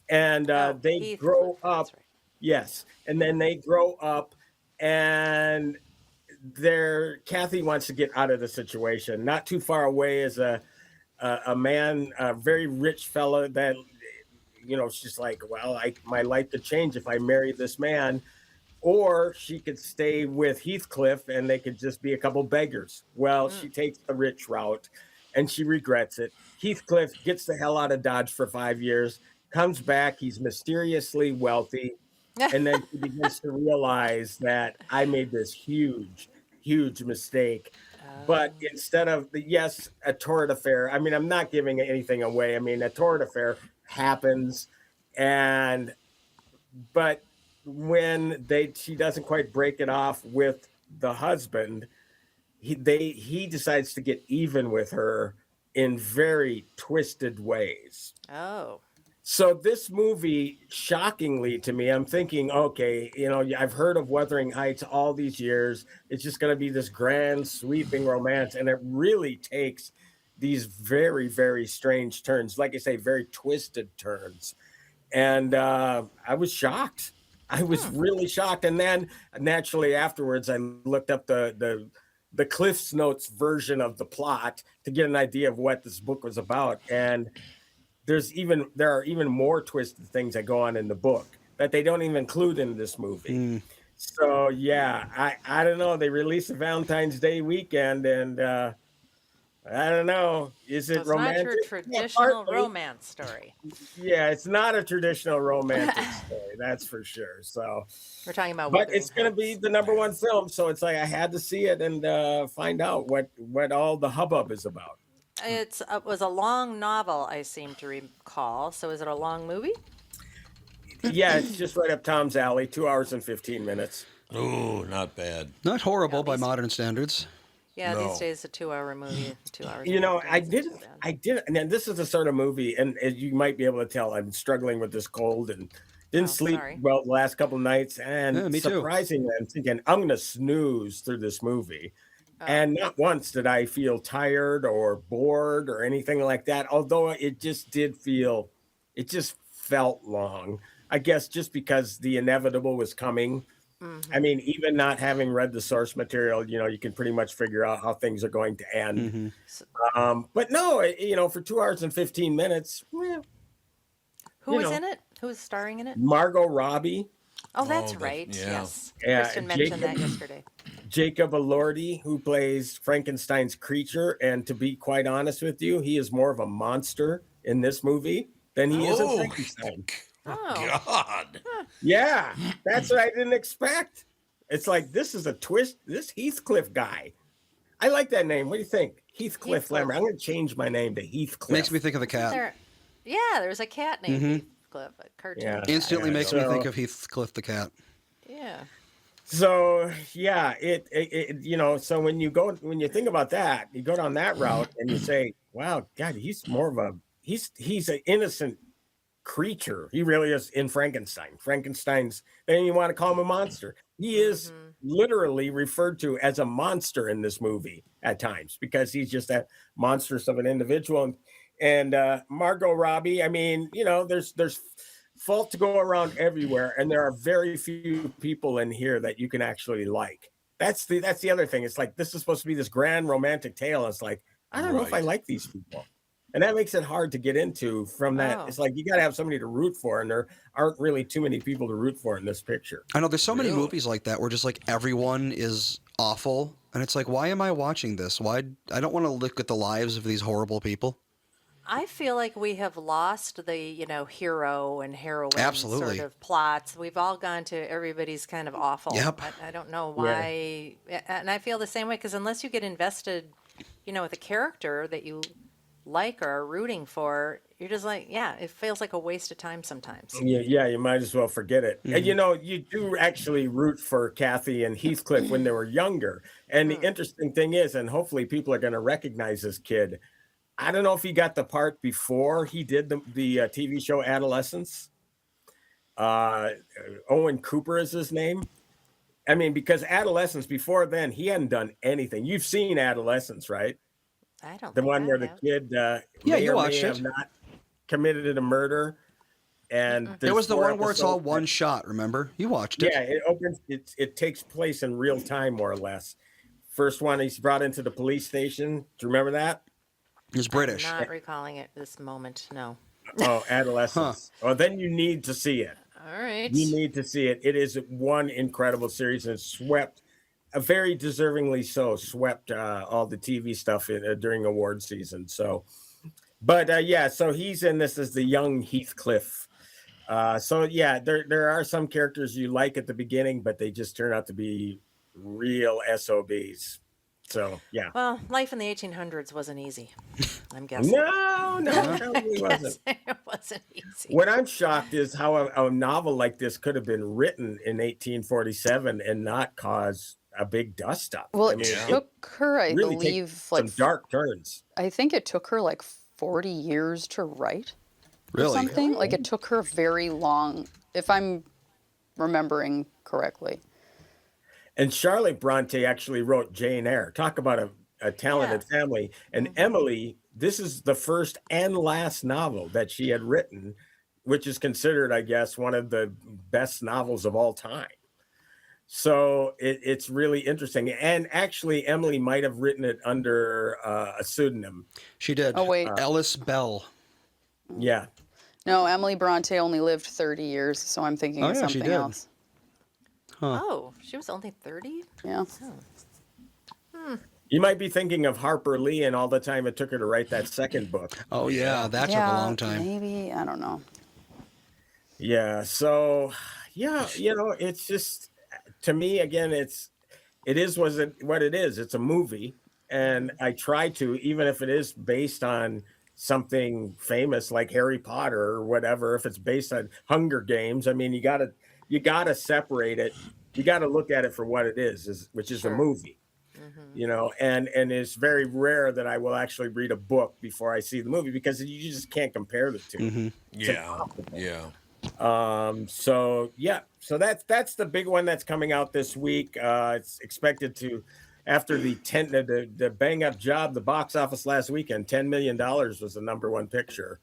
And Oh, they Heathcliff. grow up, That's right. yes. And then they grow up, and Kathy wants to get out of the situation. Not too far away is a man, a very rich fellow that, she's like, well, my life could change if I marry this man. Or she could stay with Heathcliff and they could just be a couple beggars. Well, she takes the rich route and she regrets it. Heathcliff gets the hell out of Dodge for 5 years, comes back, he's mysteriously wealthy, and then she begins to realize that I made this huge, huge mistake. But instead of yes, a torrid affair. I mean, I'm not giving anything away. I mean, a torrid affair happens, and but when she doesn't quite break it off with the husband, he decides to get even with her in very twisted ways. Oh. So this movie, shockingly to me, I'm thinking, okay, I've heard of Wuthering Heights all these years. It's just going to be this grand, sweeping romance, and it really takes these very, very strange turns. Like I say, very twisted turns. And I was shocked. I was really shocked. And then naturally afterwards, I looked up the Cliff's Notes version of the plot to get an idea of what this book was about. And there are even more twisted things that go on in the book that they don't even include in this movie. So yeah, I don't know. They released a Valentine's Day weekend, and I don't know. Is it It's romantic? not your traditional romance story. Yeah, it's not a traditional romantic story, that's for sure. So We're talking about but Wuthering it's going to be Heights. the number one film, so it's like I had to see it and find out what all the hubbub is about. It was a long novel, I seem to recall. So is it a long movie? Yeah, it's just right up Tom's alley. 2 hours and 15 minutes. Ooh, not bad. Not horrible Yeah, by these- modern standards. Yeah, No. these days a 2 hour movie, 2 hours. I didn't, and then this is the sort of movie, and as you might be able to tell, I'm struggling with this cold and didn't sleep sorry. well the last couple of nights. And Yeah, me too. surprisingly, I'm thinking I'm going to snooze through this movie. And not once did I feel tired or bored or anything like that. Although it just felt long. I guess just because the inevitable was coming. I mean, even not having read the source material, you can pretty much figure out how things are going to end. But no, for 2 hours and 15 minutes, Who was in it? Who was starring in it? Margot Robbie, Oh, that's Oh, right. yeah. Yes. Yeah, Kristen mentioned that Jacob- yesterday. Jacob Elordi, who plays Frankenstein's creature. And to be quite honest with you, he is more of a monster in this movie than he is in Oh, Frankenstein. Oh. God. Yeah, that's what I didn't expect. It's like, this is a twist. This Heathcliff guy. I like that name. What do you think? Heathcliff Heathcliff. Lambert. I'm going to change my name to Heathcliff. Makes me think of the cat. There's a cat named Heathcliff, a cartoon. Yeah. cat. Instantly Yeah, makes me so- think of Heathcliff the cat. Yeah. So yeah, so when you think about that, you go down that route and you say, wow, God, he's an innocent creature. He really is in Frankenstein's, then you want to call him a monster. He is literally referred to as a monster in this movie at times because he's just that monstrous of an individual. And Margot Robbie, I mean, there's fault to go around everywhere, and there are very few people in here that you can actually like. That's the other thing. It's like this is supposed to be this grand romantic tale. It's like I don't know if I Right. like these people, and that makes it hard to get into. From that, Oh. it's like you got to have somebody to root for, and there aren't really too many people to root for in this picture. I know there's so many Really? movies like that where just like everyone is awful, and it's like, why am I watching this? Why I don't want to look at the lives of these horrible people. I feel like we have lost the, hero and heroine Absolutely. sort of plots. We've all gone to everybody's kind of awful. Yep. I don't know why. And I feel the same way because unless you get invested, with a character that you like or are rooting for, you're just like, yeah, it feels like a waste of time sometimes. Yeah, you might as well forget it. And you do actually root for Kathy and Heathcliff when they were younger. And the interesting thing is, and hopefully people are going to recognize this kid. I don't know if he got the part before he did the TV show Adolescence. Owen Cooper is his name. I mean, because Adolescence before then, he hadn't done anything. You've seen Adolescence, right? I don't The think one I where the have. kid Yeah, may you or may watched have it. not committed a murder, and There was the four one where it's all episodes one that- shot. Remember? You watched it. Yeah, it opens. It takes place in real time, more or less. First one, he's brought into the police station. Do you remember that? It's I'm British. not recalling it this moment. No. Oh, Huh. adolescence. Oh, then you need to see it. All right. You need to see it. It is one incredible series and swept, very deservingly so, swept all the TV stuff during award season. So, but yeah, so he's in this as the young Heathcliff. So yeah, there are some characters you like at the beginning, but they just turn out to be real SOBs. So yeah. Well, life in the 1800s wasn't easy. I'm guessing. No, it probably wasn't. It wasn't easy. What I'm shocked is how a novel like this could have been written in 1847 and not cause a big dust up. Well, I it mean, took her, I really believe, takes like some dark turns. I think it took her like 40 years to write or Really? something. Like it took her very long, if I'm remembering correctly. And Charlotte Bronte actually wrote Jane Eyre. Talk about a talented family. And Emily, this is the first and last novel that she had written, which is considered, I guess, one of the best novels of all time. So it's really interesting. And actually, Emily might have written it under a pseudonym. She did. Oh, wait. Alice Bell. Yeah. No, Emily Bronte only lived 30 years, so I'm thinking Oh, of yeah, she something did. else. Oh, she was only 30? Yeah. You might be thinking of Harper Lee and all the time it took her to write that second book. Oh yeah, that took a Yeah, long time. maybe, I don't know. Yeah. So, yeah, it's just, to me, again, it is what it is. It's a movie. And I try to, even if it is based on something famous like Harry Potter or whatever, if it's based on Hunger Games, I mean, you gotta separate it. You gotta look at it for what it is which is a movie. And it's very rare that I will actually read a book before I see the movie because you just can't compare the 2. Yeah. Yeah. So that's the big one that's coming out this week. It's expected to, after the bang up job, the box office last weekend, $10 million was the number one picture.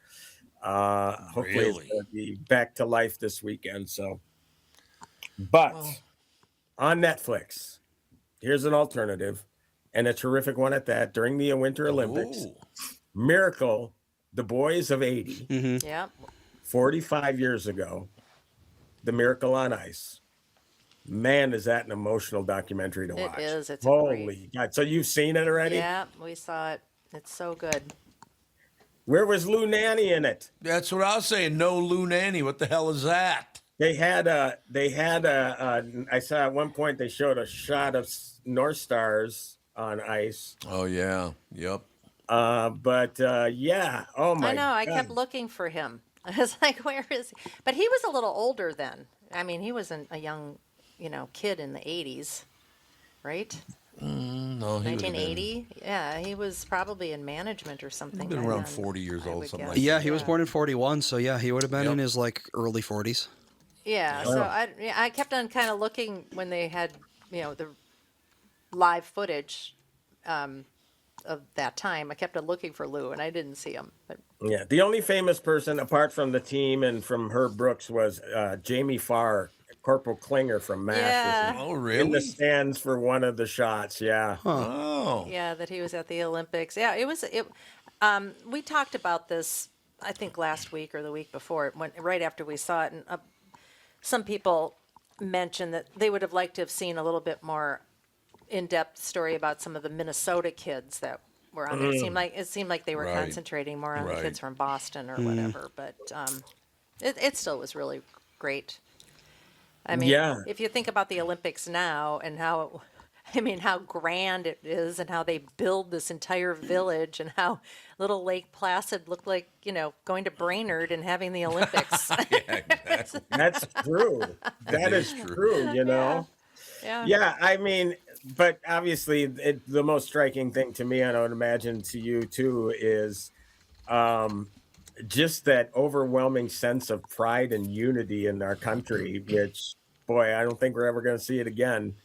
Hopefully Really? it's going to be back to life this weekend. So, but on Netflix, here's an alternative and a terrific one at that. During the Winter Olympics, Ooh. Miracle, the Boys of 80. Yep. 45 years ago, The Miracle on Ice. Man, is that an emotional documentary to It watch. is. It's a Holy God. So you've seen it already? Yeah, we saw it. It's so good. Where was Lou Nanny in it? That's what I was saying. No Lou Nanny. What the hell is that? I saw at one point they showed a shot of North Stars on ice. Oh yeah. Yep. Yeah. Oh my I know. I God. kept looking for him. I was like, where is he? But he was a little older then. I mean, he wasn't a young, kid in the 80s, right? No, he 1980? Yeah, he was probably in management or something. been by around then, 40 years I old, would something guess. like Yeah, he was Yeah. born in 41, so yeah, he would have been Yep. in his like early 40s. Yeah, so I kept on kind of looking when they had, the live footage of that time. I kept on looking for Lou, and I didn't see him. But Yeah. The only famous person apart from the team and from Herb Brooks was Jamie Farr, Corporal Klinger from MASH. Yeah. was Oh in the really? stands for one of the shots. Yeah. Oh. yeah, that he was at the Olympics. Yeah, it was. We talked about this, I think, last week or the week before, right after we saw it, and some people mentioned that they would have liked to have seen a little bit more in-depth story about some of the Minnesota kids that were on it. It seemed like they were Right. concentrating more on the Right. kids from Boston or whatever, but it still was really great. I mean, Yeah. if you think about the Olympics now and how grand it is and how they build this entire village and how little Lake Placid looked like, going to Brainerd and having the Olympics. That's true. That is true, Yeah. Yeah, I mean, but obviously the most striking thing to me, and I would imagine to you too, is just that overwhelming sense of pride and unity in our country, which, boy, I don't think we're ever going to see it again.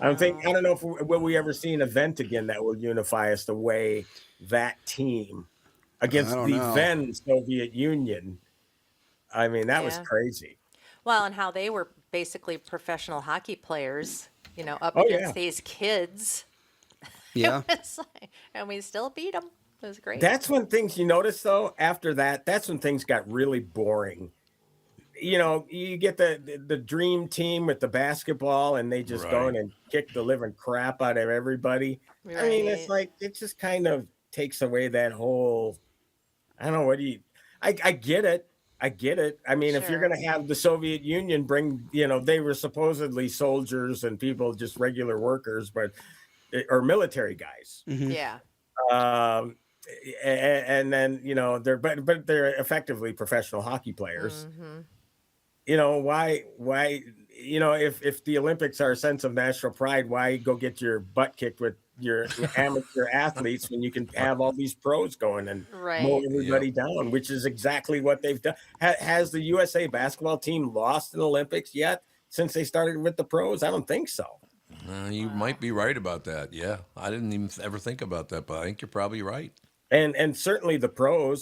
I don't know if will we ever see an event again that will unify us the way that team I against don't the know. then Soviet Union. I mean, that was Yeah. crazy. Well, and how they were basically professional hockey players, up Oh against yeah. these kids. Yeah. It's like, and we still beat them. It was great. That's when things you notice though, after that, that's when things got really boring. You get the dream team with the basketball and they just go Right. in and kick the living crap out of everybody. I mean, it's Right. like it just kind of takes away that whole I don't know what do you I get it. I get it. I mean, if you're Sure. going to have the Soviet Union bring, they were supposedly soldiers and people just regular workers, but or military guys. Yeah. Um, and then but they're effectively professional hockey players. Why if the Olympics are a sense of national pride, why go get your butt kicked with your amateur athletes when you can have all these pros going and mow Right. everybody down, which is exactly what they've done. Has the USA basketball team lost in the Olympics yet since they started with the pros? I don't think so. You might be right about that. Yeah, I didn't even ever think about that, but I think you're probably right. And certainly the pro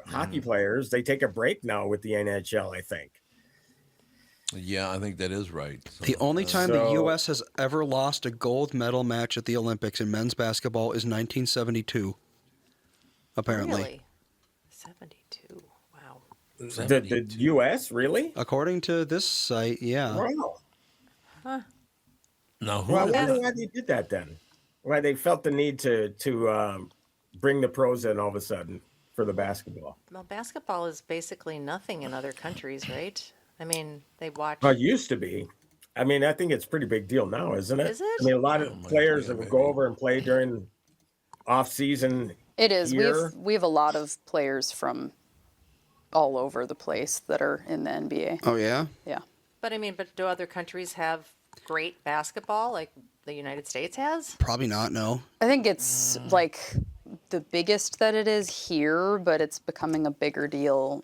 hockey players, they take a break now with the NHL, I think. Yeah, I think that is right. So, The only time the So- U.S. has ever lost a gold medal match at the Olympics in men's basketball is 1972, apparently. Really? 72. Wow. The 72. US, really? According to this site, yeah. Wow. Now, who Well, I would wonder have- why they did that then. Why they felt the need to bring the pros in all of a sudden for the basketball. Well, basketball is basically nothing in other countries, right? I mean, they watch. Well, it used to be. I mean, I think it's a pretty big deal now, isn't it? Is it? I mean, a lot of my players God, that would go maybe. over and play during off season. It is. Here? We have a lot of players from all over the place that are in the NBA. Oh, yeah? Yeah. But I mean, do other countries have great basketball like the United States has? Probably not, no. I think it's like the biggest that it is here, but it's becoming a bigger deal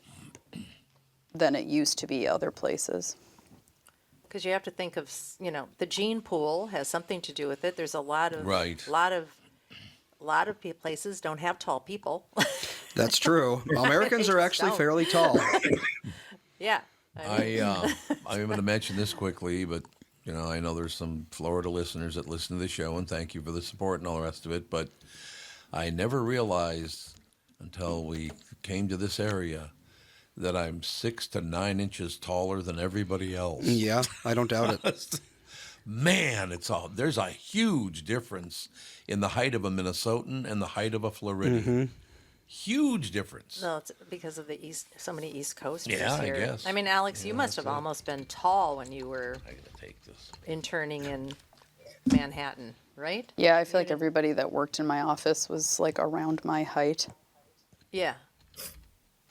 than it used to be other places. Because you have to think of, the gene pool has something to do with it. There's a lot of Right. places don't have tall people. That's true. Americans are just actually don't. fairly tall. Yeah. I mean, I'm going to mention this quickly, but I know there's some Florida listeners that listen to the show, and thank you for the support and all the rest of it. But I never realized until we came to this area that I'm 6 to 9 inches taller than everybody else. Yeah, I don't doubt it. Man, there's a huge difference in the height of a Minnesotan and the height of a Floridian. Huge difference. no, it's because of so many East Coasters Yeah, I here. guess. I mean, Alex, you must have almost been tall when you were I gotta take this. interning in Manhattan, right? Yeah, I feel like everybody that worked in my office was like around my height. Yeah.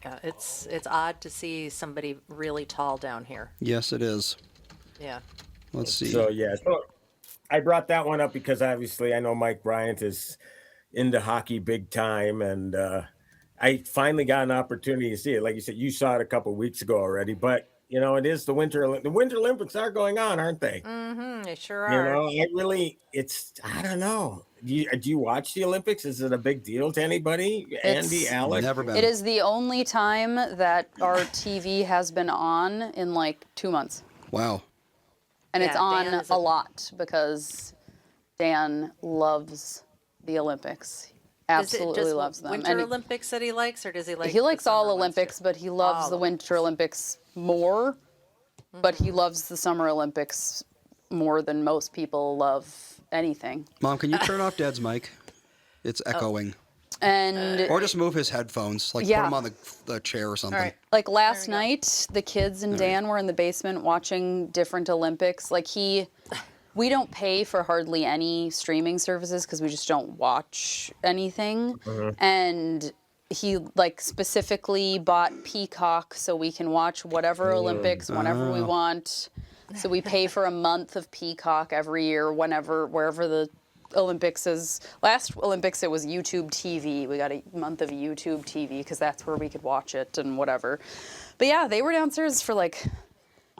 Yeah, it's odd to see somebody really tall down here. Yes, it is. Yeah. Let's see. So yeah, so I brought that one up because obviously I know Mike Bryant is into hockey big time, and I finally got an opportunity to see it. Like you said, you saw it a couple of weeks ago already, but it is the Winter Olympics are going on, aren't they? They sure are. I don't know. Do you watch the Olympics? Is it a big deal to anybody? Andy, It's- Alex? Never been. It is the only time that our TV has been on in like 2 months. Wow. And it's Yeah, on Dan is a lot because Dan loves the Olympics. Is it Absolutely just loves them. Winter And Olympics that he likes, or does he like? he the likes all summer ones Olympics, too? but he loves All the Winter Olympics more. But he loves the Summer Olympics more than most people love anything. Mom, can you turn off Dad's mic? It's echoing. And Or just move his headphones. Like Yeah. put them on the chair or something. All right. like last night, the kids and Dan were in the basement watching different Olympics. Like we don't pay for hardly any streaming services because we just don't watch anything. And he like specifically bought Peacock so we can watch whatever Olympics whenever we want. So we pay for a month of Peacock every year wherever the Olympics is. Last Olympics it was YouTube TV. We got a month of YouTube TV because that's where we could watch it and whatever. But yeah, they were downstairs for like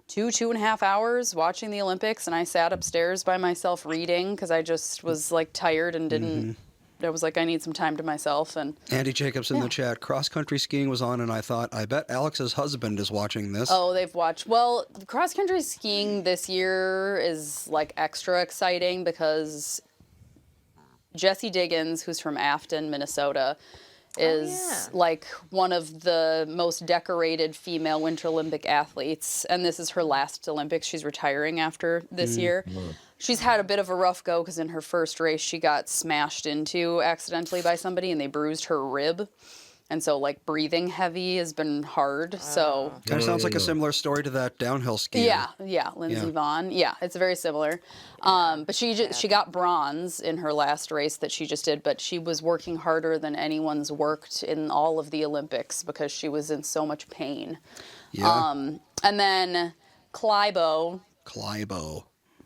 two and a half hours watching the Olympics, and I sat upstairs by myself reading because I just was like tired and didn't. I was like, I need some time to myself. And Andy Jacobs in the chat. Cross country skiing was on, and I thought, I bet Alex's husband is watching this. oh, they've watched. Well, cross country skiing this year is like extra exciting because Jessie Diggins, who's from Afton, Minnesota, is like one of the most decorated female Winter Olympic athletes. And this is her last Olympics. She's retiring after this year. She's had a bit of a rough go because in her first race, she got smashed into accidentally by somebody and they bruised her rib. And so, like, breathing heavy has been hard. So, Kind of sounds like a similar story to that downhill skier. yeah, Lindsey Vonn. Yeah, it's very similar. But she got bronze in her last race that she just did. But she was working harder than anyone's worked in all of the Olympics because she was in so much pain. Yeah. And then Klæbo.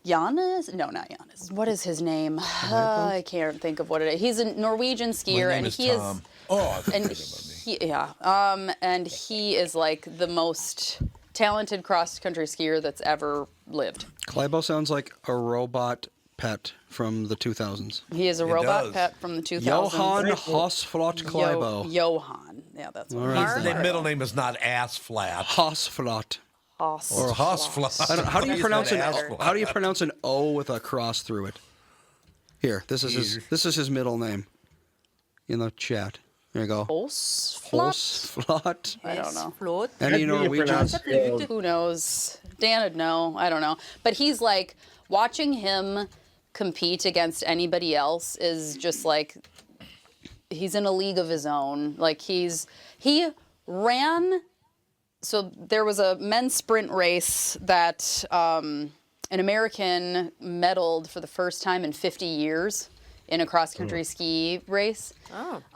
Giannis? No, not Giannis. What is his name? I can't think of what it is. He's a Norwegian skier, and he Tom. is. Oh, I And and he is like the most talented cross country skier that's ever lived. Klæbo sounds like a robot pet from the 2000s. He is a It robot does. pet from the 2000s. Johan Hosflot Klæbo. Johan. Yeah, that's what right. the middle name is not ass flat. Hosflot. Or Hoss flat. How do you He's pronounce not an ass flat. How do you pronounce an O with a cross through it? Here, this is his middle name. In the chat. There you go. Hosflot. I don't know. Float. Any Norwegians? Who knows? Dan would know. I don't know. But he's like, watching him compete against anybody else is just like, he's in a league of his own. Like he ran. So there was a men's sprint race that an American medaled for the first time in 50 years in a cross-country ski race.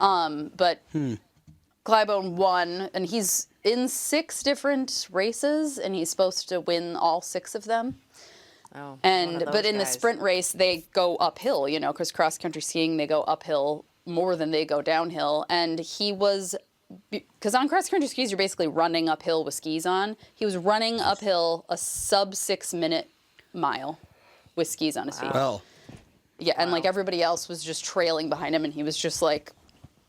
But Klæbo won, and he's in 6 different races, and he's supposed to win all 6 of them. Oh, But in the sprint race, they go uphill, you know, because cross-country skiing, they go uphill more than they go downhill. And he was, because on cross-country skis, you're basically running uphill with skis on. He was running uphill a sub-6-minute mile with skis on his feet. Well, Yeah, and like everybody else was just trailing behind him, and he was just like,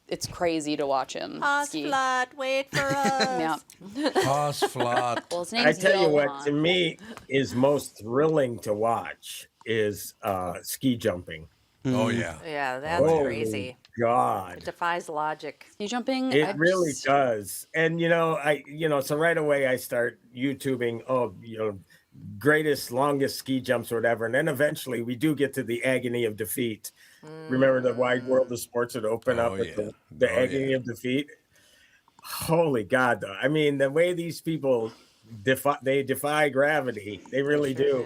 it's crazy to watch him ski. Flat, wait for us. Yeah. Hoss flat. Well, his I name's tell you what, Johan. to me, is most thrilling to watch is ski jumping. Oh, yeah. Yeah, that's Holy crazy. God. It defies logic. Ski jumping. It really does. And so right away I start YouTubing, greatest, longest ski jumps or whatever. And then eventually we do get to the agony of defeat. Remember the Wide World of Sports would open up with the agony of defeat? Holy God, though. I mean, the way these people defy gravity, they really do.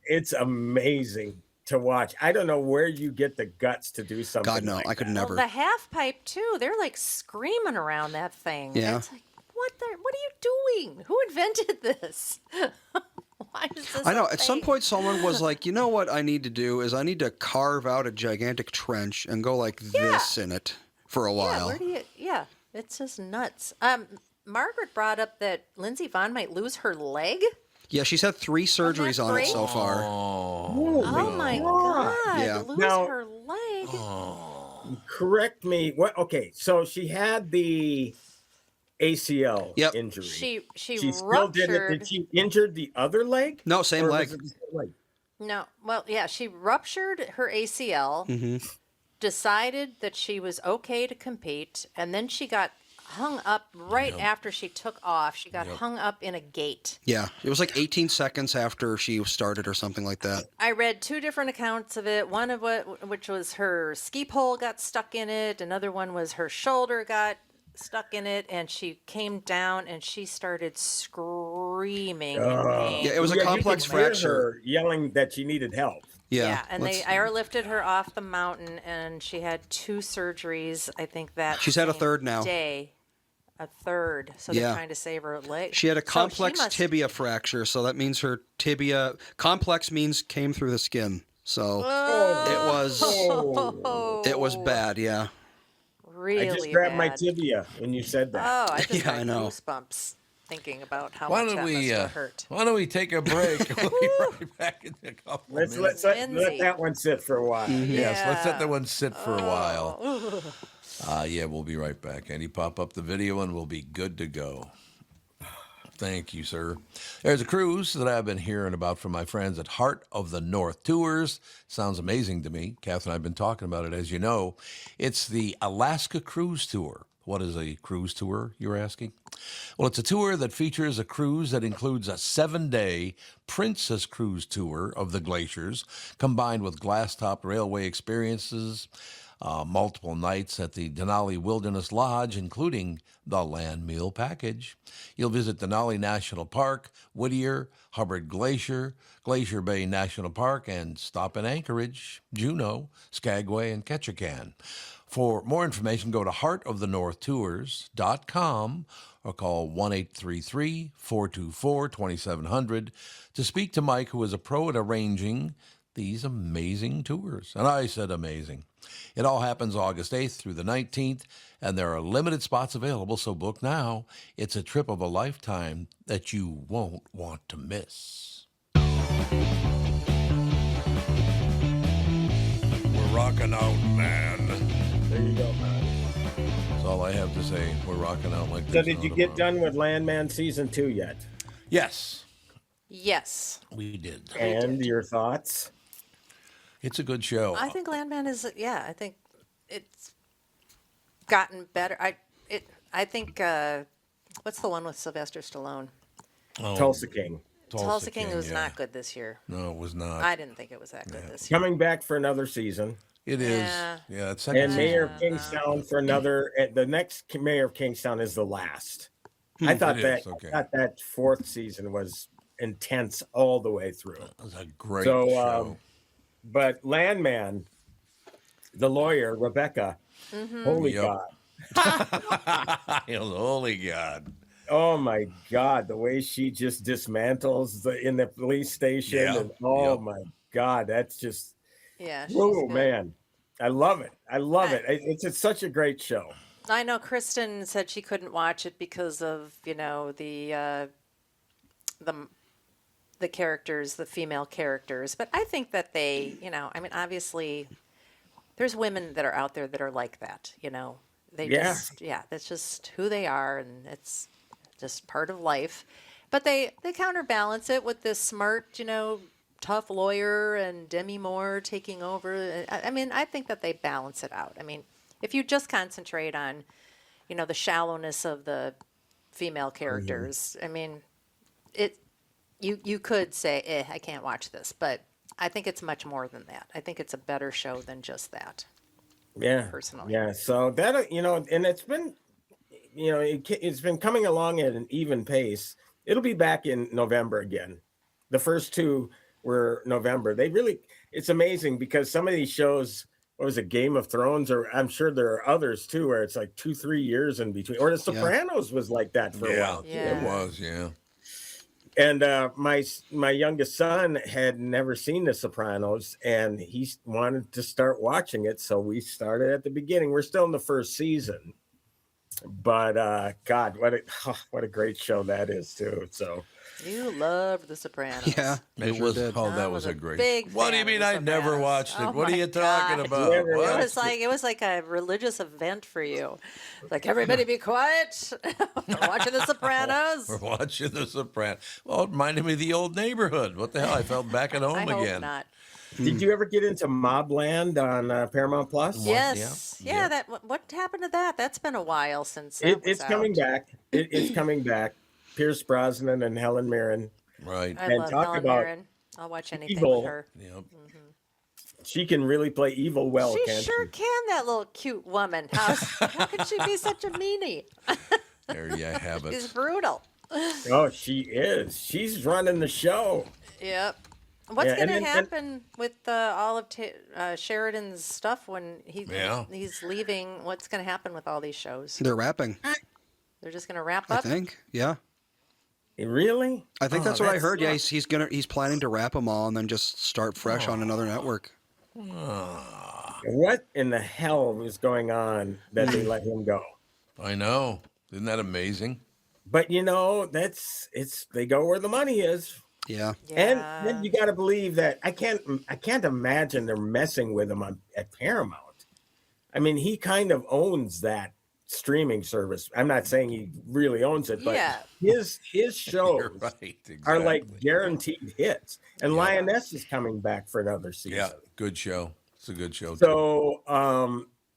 It's amazing to watch. I don't know where you get the guts to do something. God no, like I could that. never. Well, the half pipe too. They're like screaming around that thing. Yeah. It's like, what are you doing? Who invented this? Why is this? I know. a At some thing? point, someone was like, "You know what I need to do is I need to carve out a gigantic trench and go like this in it for a Yeah, while." where do you? Yeah, it's just nuts. Margaret brought up that Lindsey Vonn might lose her leg. Yeah, she's had 3 surgeries on it so far. Oh my God! Yeah. Lose Now- her leg. Correct me. What? Okay, so she had the ACL Yep. injury. She She still ruptured. did it. Did she injure the other leg? No, same Or leg. was it the same leg? No, well, yeah, she ruptured her ACL, decided that she was okay to compete, and then she got hung up right after she took off. She got hung up in a gate. Yeah, it was like 18 seconds after she started or something like that. I read 2 different accounts of it. One of which was her ski pole got stuck in it. Another one was her shoulder got stuck in it, and she came down and she started screaming in pain. Yeah, it was a you complex could hear fracture. her yelling that she needed help. Yeah, And they airlifted her off the mountain, and she had 2 surgeries. I think that She's had a same third now. Day, a third. So Yeah. they're trying to save her leg. She had a So complex must- tibia fracture, so that means her tibia complex means came through the skin. So it was bad, yeah. Really I just grabbed my bad. tibia when you said that. Oh, I just Yeah, got I know. goosebumps. thinking about how Why much don't that we? must have hurt. Why don't we take a break? We'll be right back in a couple of Let's minutes. let that one sit for a while. Yes, let's let Yeah. that one sit for a while. Oh. Yeah, we'll be right back. Andy, pop up the video and we'll be good to go. Thank you, sir. There's a cruise that I've been hearing about from my friends at Heart of the North Tours. Sounds amazing to me. Kath and I have been talking about it, as you know. It's the Alaska Cruise Tour. What is a cruise tour, you're asking? Well, it's a tour that features a cruise that includes a 7-day Princess Cruise tour of the glaciers, combined with glass-topped railway experiences, multiple nights at the Denali Wilderness Lodge, including the land meal package. You'll visit Denali National Park, Whittier, Hubbard Glacier, Glacier Bay National Park, and stop in Anchorage, Juneau, Skagway, and Ketchikan. For more information, go to heartofthenorthtours.com or call 1-833-424-2700 to speak to Mike, who is a pro at arranging these amazing tours. And I said amazing. It all happens August 8th through the 19th, and there are limited spots available, so book now. It's a trip of a lifetime that you won't want to miss. We're rocking out, man. There you go, man. That's all I have to say. We're rocking out like this. So did you get done with Landman season 2 yet? Yes, Yes. we did. And your thoughts? It's a good show. I think Landman is, yeah, I think it's gotten better. I think, what's the one with Sylvester Stallone? Tulsa King. Tulsa King was yeah. not good this year. No, it was not. I didn't think it was that good this year. Coming back for another season. It is. Yeah. Yeah, it's second And season. Mayor of Kingstown for another. The next Mayor of Kingstown is the last. I thought It that is, okay. I thought that fourth season was intense all the way through. It was a great So, show. But Landman, the lawyer Rebecca, holy Yep. God, Holy God. oh my God, the way she just dismantles in the police station, Yeah. and oh Yep. my God, that's just Yeah. she's oh good. man, I love it. I love it. It's such a great show. I know Kristen said she couldn't watch it because of, the characters, the female characters. But I think that they, obviously there's women that are out there that are like that, They Yeah. that's just who they are, and it's just part of life. But they counterbalance it with this smart, tough lawyer and Demi Moore taking over. I think that they balance it out. If you just concentrate on, the shallowness of the female characters, you could say, I can't watch this, but I think it's much more than that. I think it's a better show than just that. Yeah, Personally. yeah. So that and it's been, it's been coming along at an even pace. It'll be back in November again. The first two were November. It's amazing because some of these shows, what was it, Game of Thrones, or I'm sure there are others too, where it's like 2-3 years in between. Or The Sopranos was like that for a while. Yeah. It was, yeah. And my youngest son had never seen The Sopranos, and he wanted to start watching it, so we started at the beginning. We're still in the first season, but God, what a great show that is too. So You loved The Sopranos. Yeah, It sure was. did. Oh, I that was was a a great. big What do you fan mean? of I The never Sopranos. watched it. Oh What are my you talking God. about? Never What? watched It was like a religious event for you. Like, everybody be quiet. We're watching The Sopranos. We're watching The Sopranos. Well, it reminded me of the old neighborhood. What the hell? I felt back at home I hope again. not. did you ever get into Mobland on Paramount Plus? Yes. Yeah. Yeah. What happened to that? That's been a while since that was It's coming out. back. It's coming back. Pierce Brosnan and Helen Mirren. Right. I And love talk Helen about Mirren. I'll watch anything evil. with her. Yep. She can really play evil well, She can't sure she? can, that little cute woman. How could she be such a meanie? There you have She's it. brutal. Oh, she is. She's running the show. Yep. What's Yeah, going and to then- happen with all of Sheridan's stuff when Yeah. he's leaving? What's going to happen with all these shows? They're wrapping, They're just going to wrap I up? think. Yeah. Really? I think Oh, that's what I that's heard. Yeah, rough. he's planning to wrap them all and then just start fresh on another network. What in the hell was going on that they let him go? I know. Isn't that amazing? but they go where the money is. Yeah. And Yeah. then you got to believe that I can't imagine they're messing with him at Paramount. I mean, he kind of owns that streaming service. I'm not saying he really owns it, but Yeah. his You're shows right. are like Exactly. guaranteed hits. And Yeah. Lioness is coming back for another season. Yeah, good show. It's a good show too. So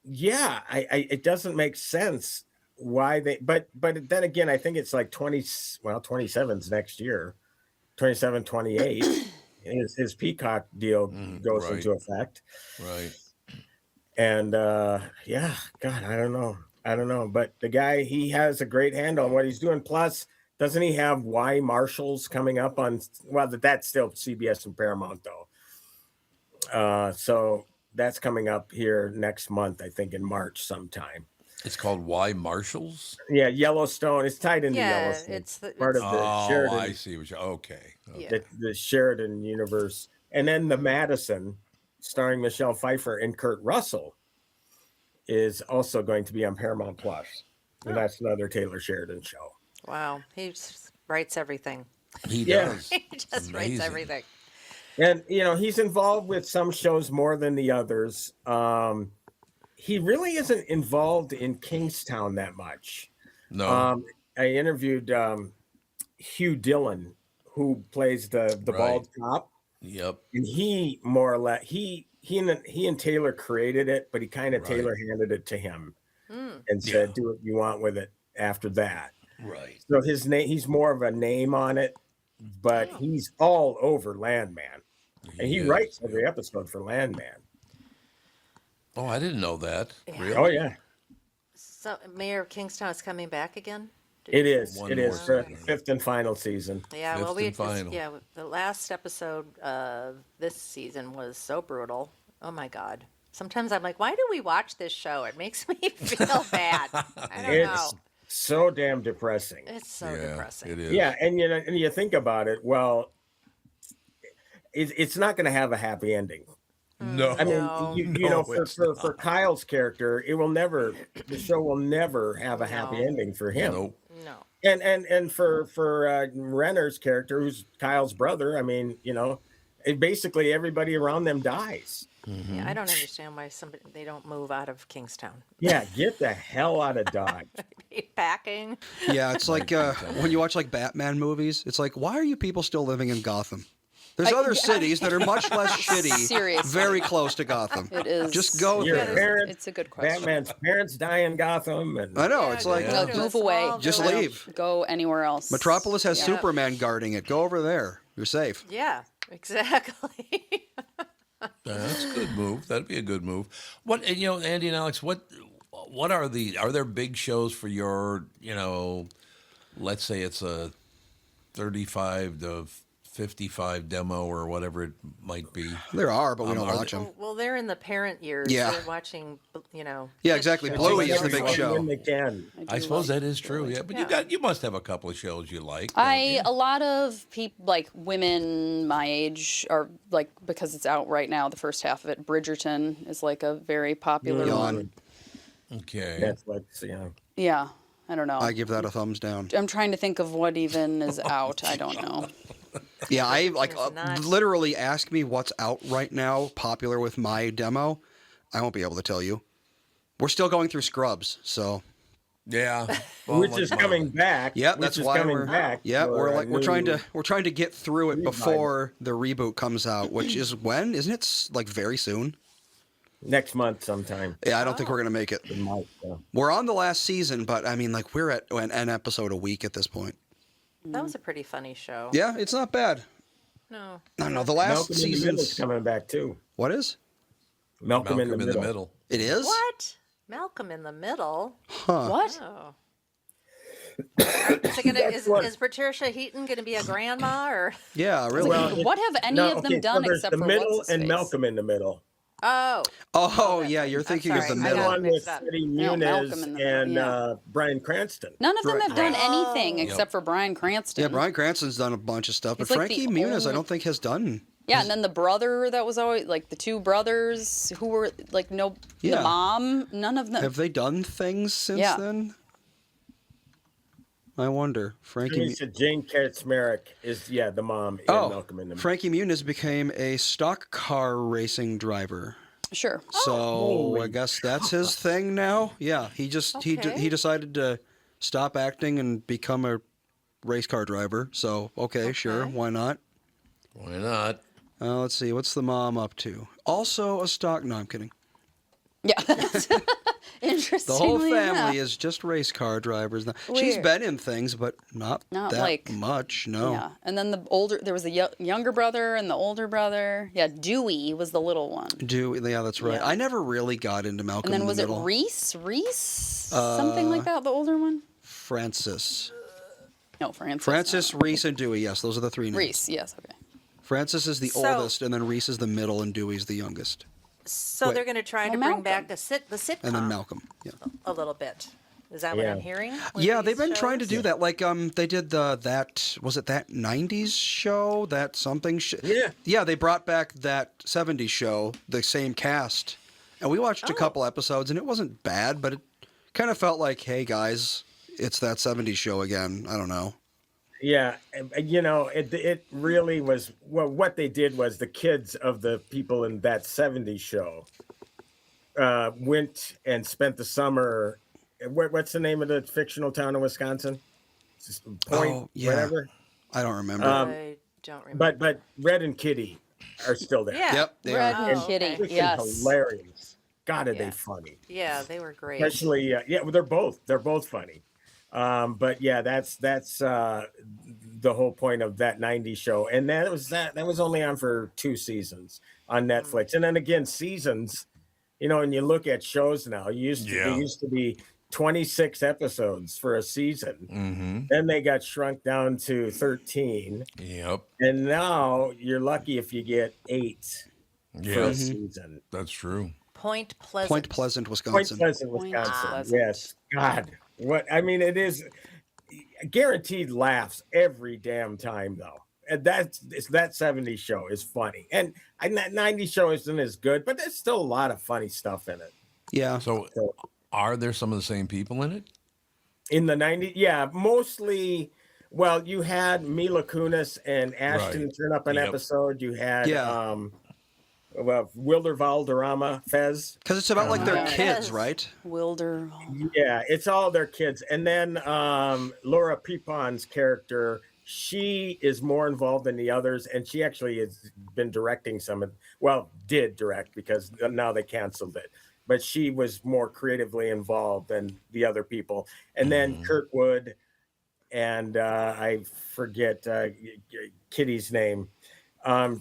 it doesn't make sense why they but then again I think it's like 27's next year. 27, 28. his Peacock deal goes right. into effect. Right. And God, I don't know. But the guy, he has a great handle on what he's doing. Plus, doesn't he have Y Marshals coming up on? Well, that's still CBS and Paramount though. So that's coming up here next month, I think in March sometime. It's called Y Marshals. Yeah, Yellowstone. It's tied into Yeah, Yellowstone. it's part of the Oh, Sheridan. I see. Okay. Yeah. The Sheridan universe, and then the Madison, starring Michelle Pfeiffer and Kurt Russell, is also going to be on Paramount Plus, and that's another Taylor Sheridan show. Wow. He just writes everything. He Yeah. does. He just writes Amazing. everything. And he's involved with some shows more than the others. He really isn't involved in Kingstown that much. No. I interviewed Hugh Dillon, who plays the bald cop. Yep. And he more or less he and Taylor created it, but he kind of Right. Taylor handed it to him and said, "Do what you want with it." After that, Right. so his name, he's more of a name on it, but he's all over Landman, and he is, writes every episode for Landman. Oh, I didn't know that. Really? Oh yeah, So Mayor of Kingstown is coming back again? it is. One It more is for season. fifth and final season. Yeah, well, Fifth and final. yeah, the last episode of this season was so brutal. Oh my God. Sometimes I'm like, why do we watch this show? It makes me feel bad. I don't know. It's so damn depressing. It's so Yeah, depressing. it is. Yeah, and you think about it. Well, it's not going to have a happy ending. No. I mean, No. for Kyle's character, the show will never have a happy No. ending for him. Nope. No. And for Renner's character, who's Kyle's brother, I mean, basically everybody around them dies. Yeah, I don't understand why they don't move out of Kingstown. Yeah, get the hell out of Dodge. Packing. Yeah, it's like when you watch like Batman movies, it's like, why are you people still living in Gotham? There's other cities that are much less shitty, Seriously. very close to Gotham. It is. Just go Your there. parents, It's a good question. Batman's parents die in Gotham, and I know, Yeah, it's go like, to a Move small away. Just village. leave. Go anywhere else. Metropolis has Yeah. Superman guarding it. Go over there. You're safe. Yeah, exactly. That's a good move. That'd be a good move. What, and, Andy and Alex, what are there big shows for your, let's say it's a 35 to 55 demo or whatever it might be. There are, but we don't are watch they- them. Well, they're in the parent years. Yeah. They're watching, Yeah, kids exactly. shows. Bluey is the big Everybody show. when they can. I suppose that is true. Yeah, but Yeah. you must have a couple of shows you like. don't you? A lot of people, like women my age, are like, because it's out right now, the first half of it. Bridgerton is like a very popular one. Okay. Netflix, Yeah, I don't know. I give that a thumbs down. I'm trying to think of what even is out. I don't know. Yeah, I There's not- literally ask me what's out right now, popular with my demo. I won't be able to tell you. We're still going through Scrubs, so Yeah. Well, which like is mine. coming back. yeah, which that's is why coming we're back. yeah for we're a like we're trying to get through it revival. before the reboot comes out, which is when? Isn't it like very soon? next month sometime. Yeah, I don't think we're gonna make it. It might, yeah. We're on the last season, but I mean, like we're at an episode a week at this point. That was a pretty funny show. Yeah, it's not bad. No. I don't know. The last Malcolm in the Middle's season's coming back too. what is? Malcolm, in the Middle. It is. What? Malcolm in the Middle? What? Oh. Is, it gonna, what- is Patricia Heaton going to be a grandma or? Yeah, really. Well, What have any of them done there's except the for Middle what's his and face? Malcolm in the Middle. Oh. oh that's yeah, right. you're I'm thinking of sorry. the I The got middle. it one with mixed up. Eddie No, Muniz Malcolm in the Middle, and yeah. Bryan Cranston. None of them have done Oh. anything except for Bryan Cranston. Yeah, Bryan Cranston's done a bunch of stuff, but He's like the Frankie Muniz, I only- don't think has done. Yeah, and then the brother that was always like the two brothers who were like the Yeah. mom. None of them. Have they done things since Yeah. then? I wonder. He said Jane Kaczmarek is the mom in Malcolm in the Middle. Frankie Muniz became a stock car racing driver. Sure. So I guess that's his thing now. Yeah, he decided to stop acting and become a race car driver. So sure, why not? Why not? Let's see, what's the mom up to? Also a stock. No, I'm kidding. Yeah. Interesting. The whole family is just race car drivers now. She's been in things, but not that like much. No. Yeah, and then there was a younger brother and the older brother. Yeah, Dewey was the little one. Yeah, that's right. Yeah. I never really got into Malcolm And then in the was it Middle. Reese, something like that, the older one? Francis. No, Francis. Francis, Reese, and Dewey. Yes, those are the three names. Reese, yes, okay. Francis is the oldest, and then Reese is the middle, and Dewey's the youngest. So they're going to try to bring back the sitcom. And then Malcolm. Yeah. A little bit. Is that what I'm hearing? Yeah, they've been trying to do that. Like, they did that 90s show, that something show. Yeah. Yeah, they brought back that 70s show, the same cast. And we watched a couple episodes, and it wasn't bad, but it kind of felt like, hey, guys, it's that 70s show again. I don't know. Yeah, it really was. Well, what they did was the kids of the people in that 70s show went and spent the summer. What's the name of the fictional town in Wisconsin? Point, whatever. I don't remember. I don't remember. But Red and Kitty are still there. Yeah. Yep, they Red are. and Kitty, Freaking yes. hilarious. God, are they funny? Yeah, they were great. Especially, well, they're both funny. But yeah, that's the whole point of that 90s show. And that was only on for 2 seasons on Netflix. And then again, seasons, and you look at shows now, they used to be 26 episodes for a season. Mm-hmm. Then they got shrunk down to 13. Yep. And now you're lucky if you get 8 for a season. That's true. Point Pleasant. Point Pleasant, Wisconsin. Wisconsin. Yes. God. What I mean, it is guaranteed laughs every damn time, though. And that 70s show is funny, and that 90s show isn't as good, but there's still a lot of funny stuff in it. Yeah. So, are there some of the same people in it? In the 90s, yeah, mostly. Well, you had Mila Kunis and Ashton turn up an episode. You had Wilder Valderrama, Fez. Because it's about like their kids, right? Wilder. Yeah, it's all their kids. And then Laura Pepon's character, she is more involved than the others, and she actually has been directing did direct because now they canceled it. But she was more creatively involved than the other people. And then Kirkwood and I forget Kitty's name.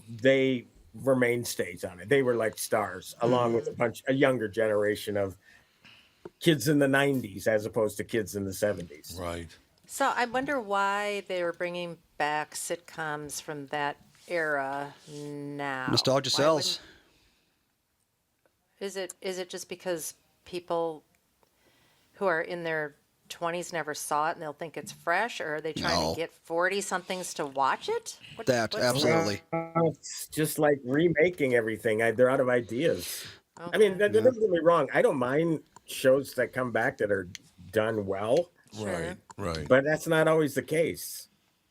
They were mainstays on it. They were like stars, along with a younger generation of kids in the 90s as opposed to kids in the 70s. Right. So I wonder why they were bringing back sitcoms from that era now. Nostalgia sells. Is it just because people who are in their 20s never saw it and they'll think it's fresh, or are they trying to get 40-somethings to watch it? Absolutely. It's just like remaking everything. They're out of ideas. Okay. I mean, don't get me wrong. I don't mind shows that come back that are done well. Sure. Right. But that's not always the case.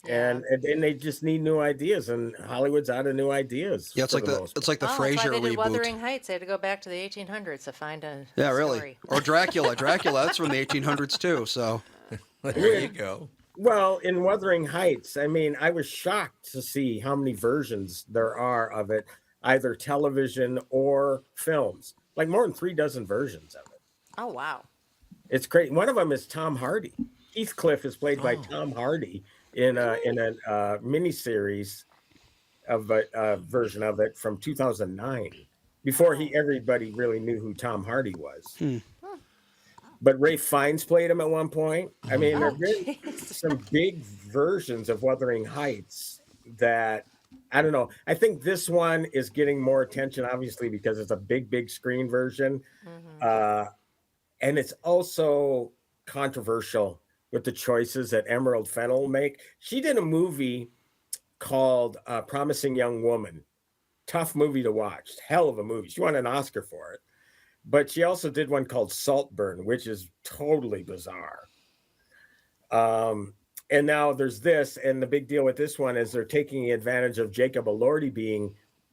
Yeah. And they just need new ideas, and Hollywood's out of new ideas. Yeah, it's like the Frasier that's why they did reboot. Wuthering Heights. They had to go back to the 1800s to find a really. story. Or Dracula. That's from the 1800s too. So there you go. Well, in Wuthering Heights, I mean, I was shocked to see how many versions there are of it, either television or films. Like more than 3 dozen versions of it. Oh wow, it's great. One of them is Tom Hardy. Heathcliff is played by Tom Hardy in a miniseries of a version of it from 2009, before everybody really knew who Tom Hardy was. But Ralph Fiennes played him at one point. I mean, there are some big versions of Wuthering Heights that, I don't know. I think this one is getting more attention, obviously, because it's a big screen version. And it's also controversial with the choices that Emerald Fennell make. She did a movie called Promising Young Woman. Tough movie to watch. Hell of a movie. She won an Oscar for it. But she also did one called Saltburn, which is totally bizarre. And now there's this, and the big deal with this one is they're taking advantage of Jacob Elordi being,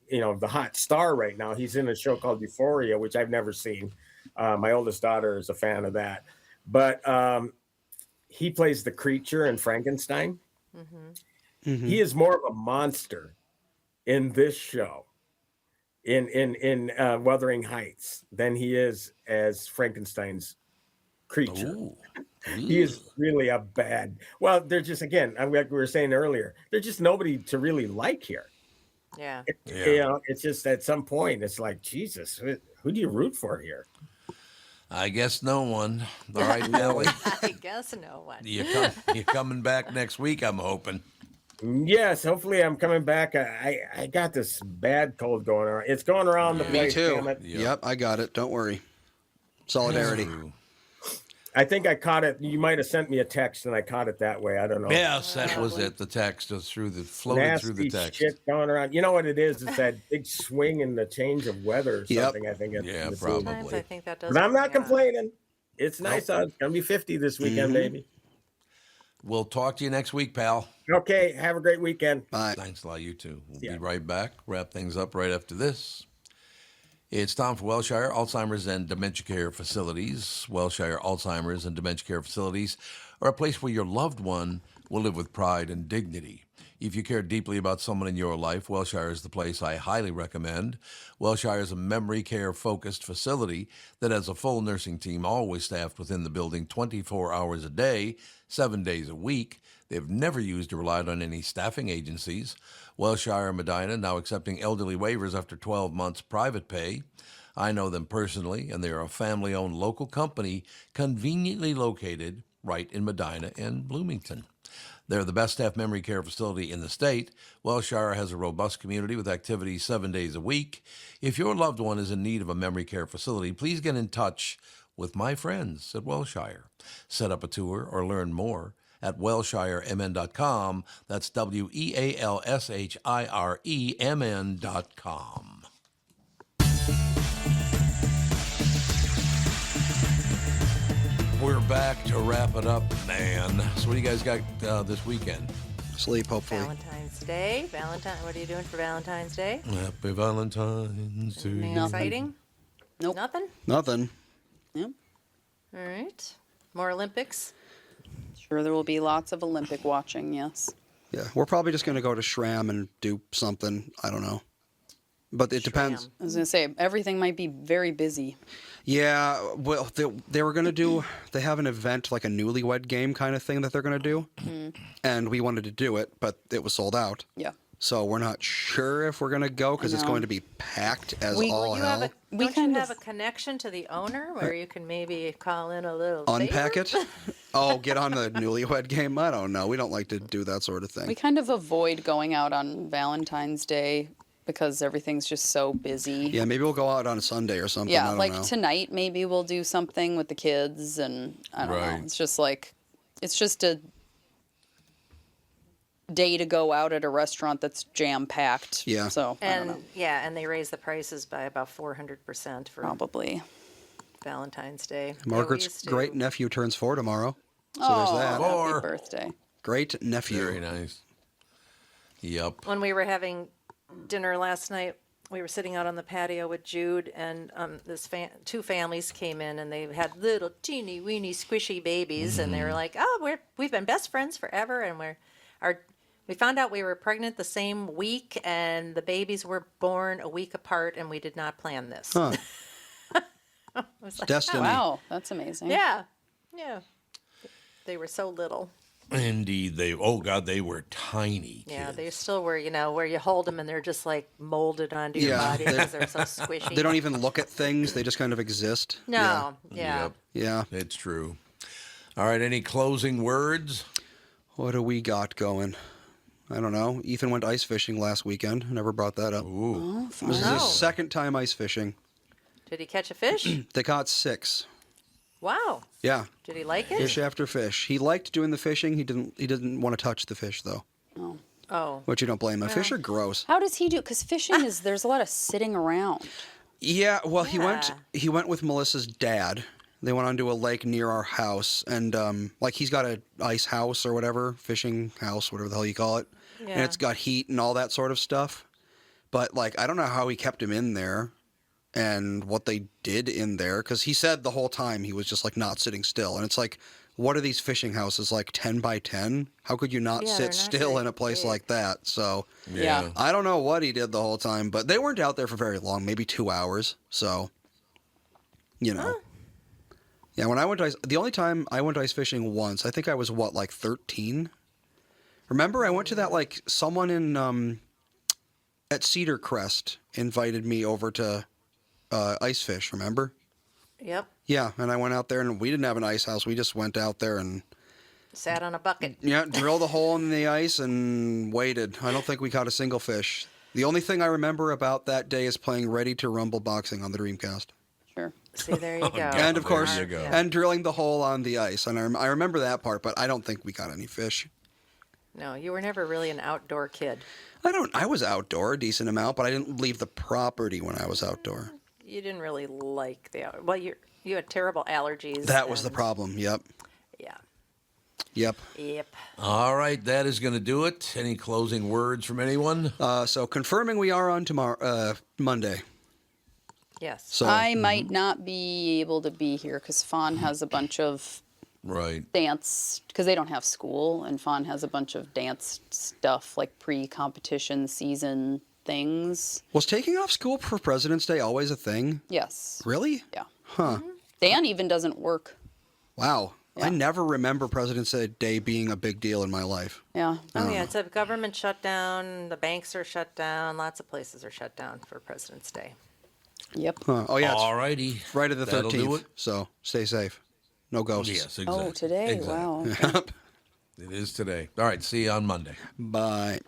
the hot star right now. He's in a show called Euphoria, which I've never seen. My oldest daughter is a fan of that, but he plays the creature in Frankenstein. He is more of a monster in this show, in Wuthering Heights, than he is as Frankenstein's creature. Ooh. He is really a bad. Well, they're just, again, like we were saying earlier, they're just nobody to really like here. Yeah. It's just at some point, it's like, Jesus, who do you root for here? I guess no one. All right, Nellie. I guess no one. You're coming back next week, I'm hoping. Yes, hopefully I'm coming back. I got this bad cold going around. It's going around the Me place. too. Damn it. Yep, I got it. Don't worry. Solidarity. Ooh. I think I caught it. You might have sent me a text and I caught it that way. I don't know. Yes, that was it. The text was floated Nasty through the text. shit going around. You know what it is? It's that big swing in the change of weather or Yep. something. I think. Yeah, in the probably. season. Sometimes I think that does. But I'm not bring it on. complaining. It's nice out. It's gonna be 50 this weekend, baby. We'll talk to you next week, pal. Okay. Have a great weekend. Bye. Thanks a lot, you too. We'll Yeah. be right back. Wrap things up right after this. It's Tom for Wellshire Alzheimer's and Dementia Care Facilities. Wellshire Alzheimer's and Dementia Care Facilities are a place where your loved one will live with pride and dignity. If you care deeply about someone in your life, Wellshire is the place I highly recommend. Wellshire is a memory care focused facility that has a full nursing team always staffed within the building 24 hours a day, 7 days a week. They've never used or relied on any staffing agencies. Wellshire Medina now accepting elderly waivers after 12 months private pay. I know them personally, and they are a family-owned local company conveniently located right in Medina and Bloomington. They're the best staff memory care facility in the state. Wellshire has a robust community with activities 7 days a week. If your loved one is in need of a memory care facility, please get in touch with my friends at Wellshire. Set up a tour or learn more at wellshiremn.com. That's WEALSHIREMN.com. We're back to wrap it up, man. So what do you guys got this weekend? Sleep, hopefully. Valentine's Day. What are you doing for Valentine's Day? Happy Valentine's to Anything you. exciting? Nope. Nothing? Nothing. Yep. All right. More Olympics? Sure, there will be lots of Olympic watching, yes. Yeah, we're probably just going to go to Shram and do something. I don't know. But it depends. I was going to say, everything might be very busy. Yeah, well, they were going to do, they have an event, like a newlywed game kind of thing that they're going to do. And we wanted to do it, but it was sold out. Yeah. So we're not sure if we're going to go because it's know. going to be packed as We- all You hell. have We don't you kind have of- a connection to the owner where you can maybe call in a little Unpack favor? it? Oh, get on the newlywed game? I don't know. We don't like to do that sort of thing. We kind of avoid going out on Valentine's Day because everything's just so busy. Yeah, maybe we'll go out on a Sunday or something. I Yeah, don't like know. tonight maybe we'll do something with the kids and I don't Right. know. It's just a day to go out at a restaurant that's jam packed. Yeah. So I don't know. And they raised the prices by about 400% for Probably. Valentine's Day. Yeah, we Margaret's used to- great nephew turns 4 tomorrow. So Oh, there's that. Four. happy birthday. Great nephew. Very nice. Yep. When we were having dinner last night, we were sitting out on the patio with Jude, and two families came in, and they had little teeny weeny squishy babies, and they were like, "Oh, we've been best friends forever," and we found out we were pregnant the same week, and the babies were born a week apart, and we did not plan this. Huh. I was like, Destiny. Wow, that's amazing. yeah. They were so little. Indeed, they were tiny Yeah, kids. they still were, where you hold them and they're just like molded onto your Yeah, body because they're so squishy. They don't even look at things. They just kind of exist. No, yeah. Yep, Yeah. it's true. All right, any closing words? What do we got going? I don't know. Ethan went ice fishing last weekend. Never brought that up. Ooh. This is Oh. his second time ice fishing. Did he catch a fish? They caught 6. Wow. Yeah. Did he like it? Fish after fish. He liked doing the fishing. He didn't want to touch the fish though. Oh. Which you don't blame him. Fish are gross. How does he do? Because fishing there's a lot of sitting around. Yeah, well he Yeah. went with Melissa's dad They went onto a lake near our house, and like he's got a ice house or whatever, fishing house, whatever the hell you call it, and Yeah. it's got heat and all that sort of stuff. But like, I don't know how he kept him in there, and what they did in there, because he said the whole time he was just like not sitting still, and it's like, what are these fishing houses like 10 by 10? How could you not Yeah, sit they're not still very in a place big. like that? So Yeah. I don't know what he did the whole time, but they weren't out there for very long, maybe 2 hours. So, you know. Yeah, when I went to ice, the only time I went to ice fishing once, I think I was what, like 13? Remember, I went to that, like, someone in at Cedar Crest invited me over to ice fish, remember? Yep. Yeah, and I went out there, and we didn't have an ice house. We just went out there and, Sat on a bucket. yeah, drilled a hole in the ice and waited. I don't think we caught a single fish. The only thing I remember about that day is playing Ready to Rumble Boxing on the Dreamcast. Sure. See, there you go. And of there course, you go. and drilling the hole on the ice. And I remember that part, but I don't think we caught any fish. No, you were never really an outdoor kid. I was outdoor a decent amount, but I didn't leave the property when I was outdoor. You didn't really like the out. Well, you had terrible allergies. That was the and- problem. Yep. Yeah. Yep. Yep. All right, that is going to do it. Any closing words from anyone? So confirming we are on tomorrow, Monday. Yes. So I might not be able to be here because Fawn has a bunch of Right. dance, because they don't have school, and Fawn has a bunch of dance stuff, like pre-competition season things. was taking off school for President's Day always a thing? Yes. Really? Yeah. Huh. Dan even doesn't work. Wow. I Yeah. never remember President's Day being a big deal in my life. Yeah. Oh yeah, it's a government shutdown. The banks are shut down. Lots of places are shut down for President's Day. Yep. Huh. Oh yeah, it's All righty. Friday the That'll do 13th. it. So stay safe. No ghosts. Yes, exactly. Oh, today. Exactly. Wow. It is today. All right, see you on Monday. Bye.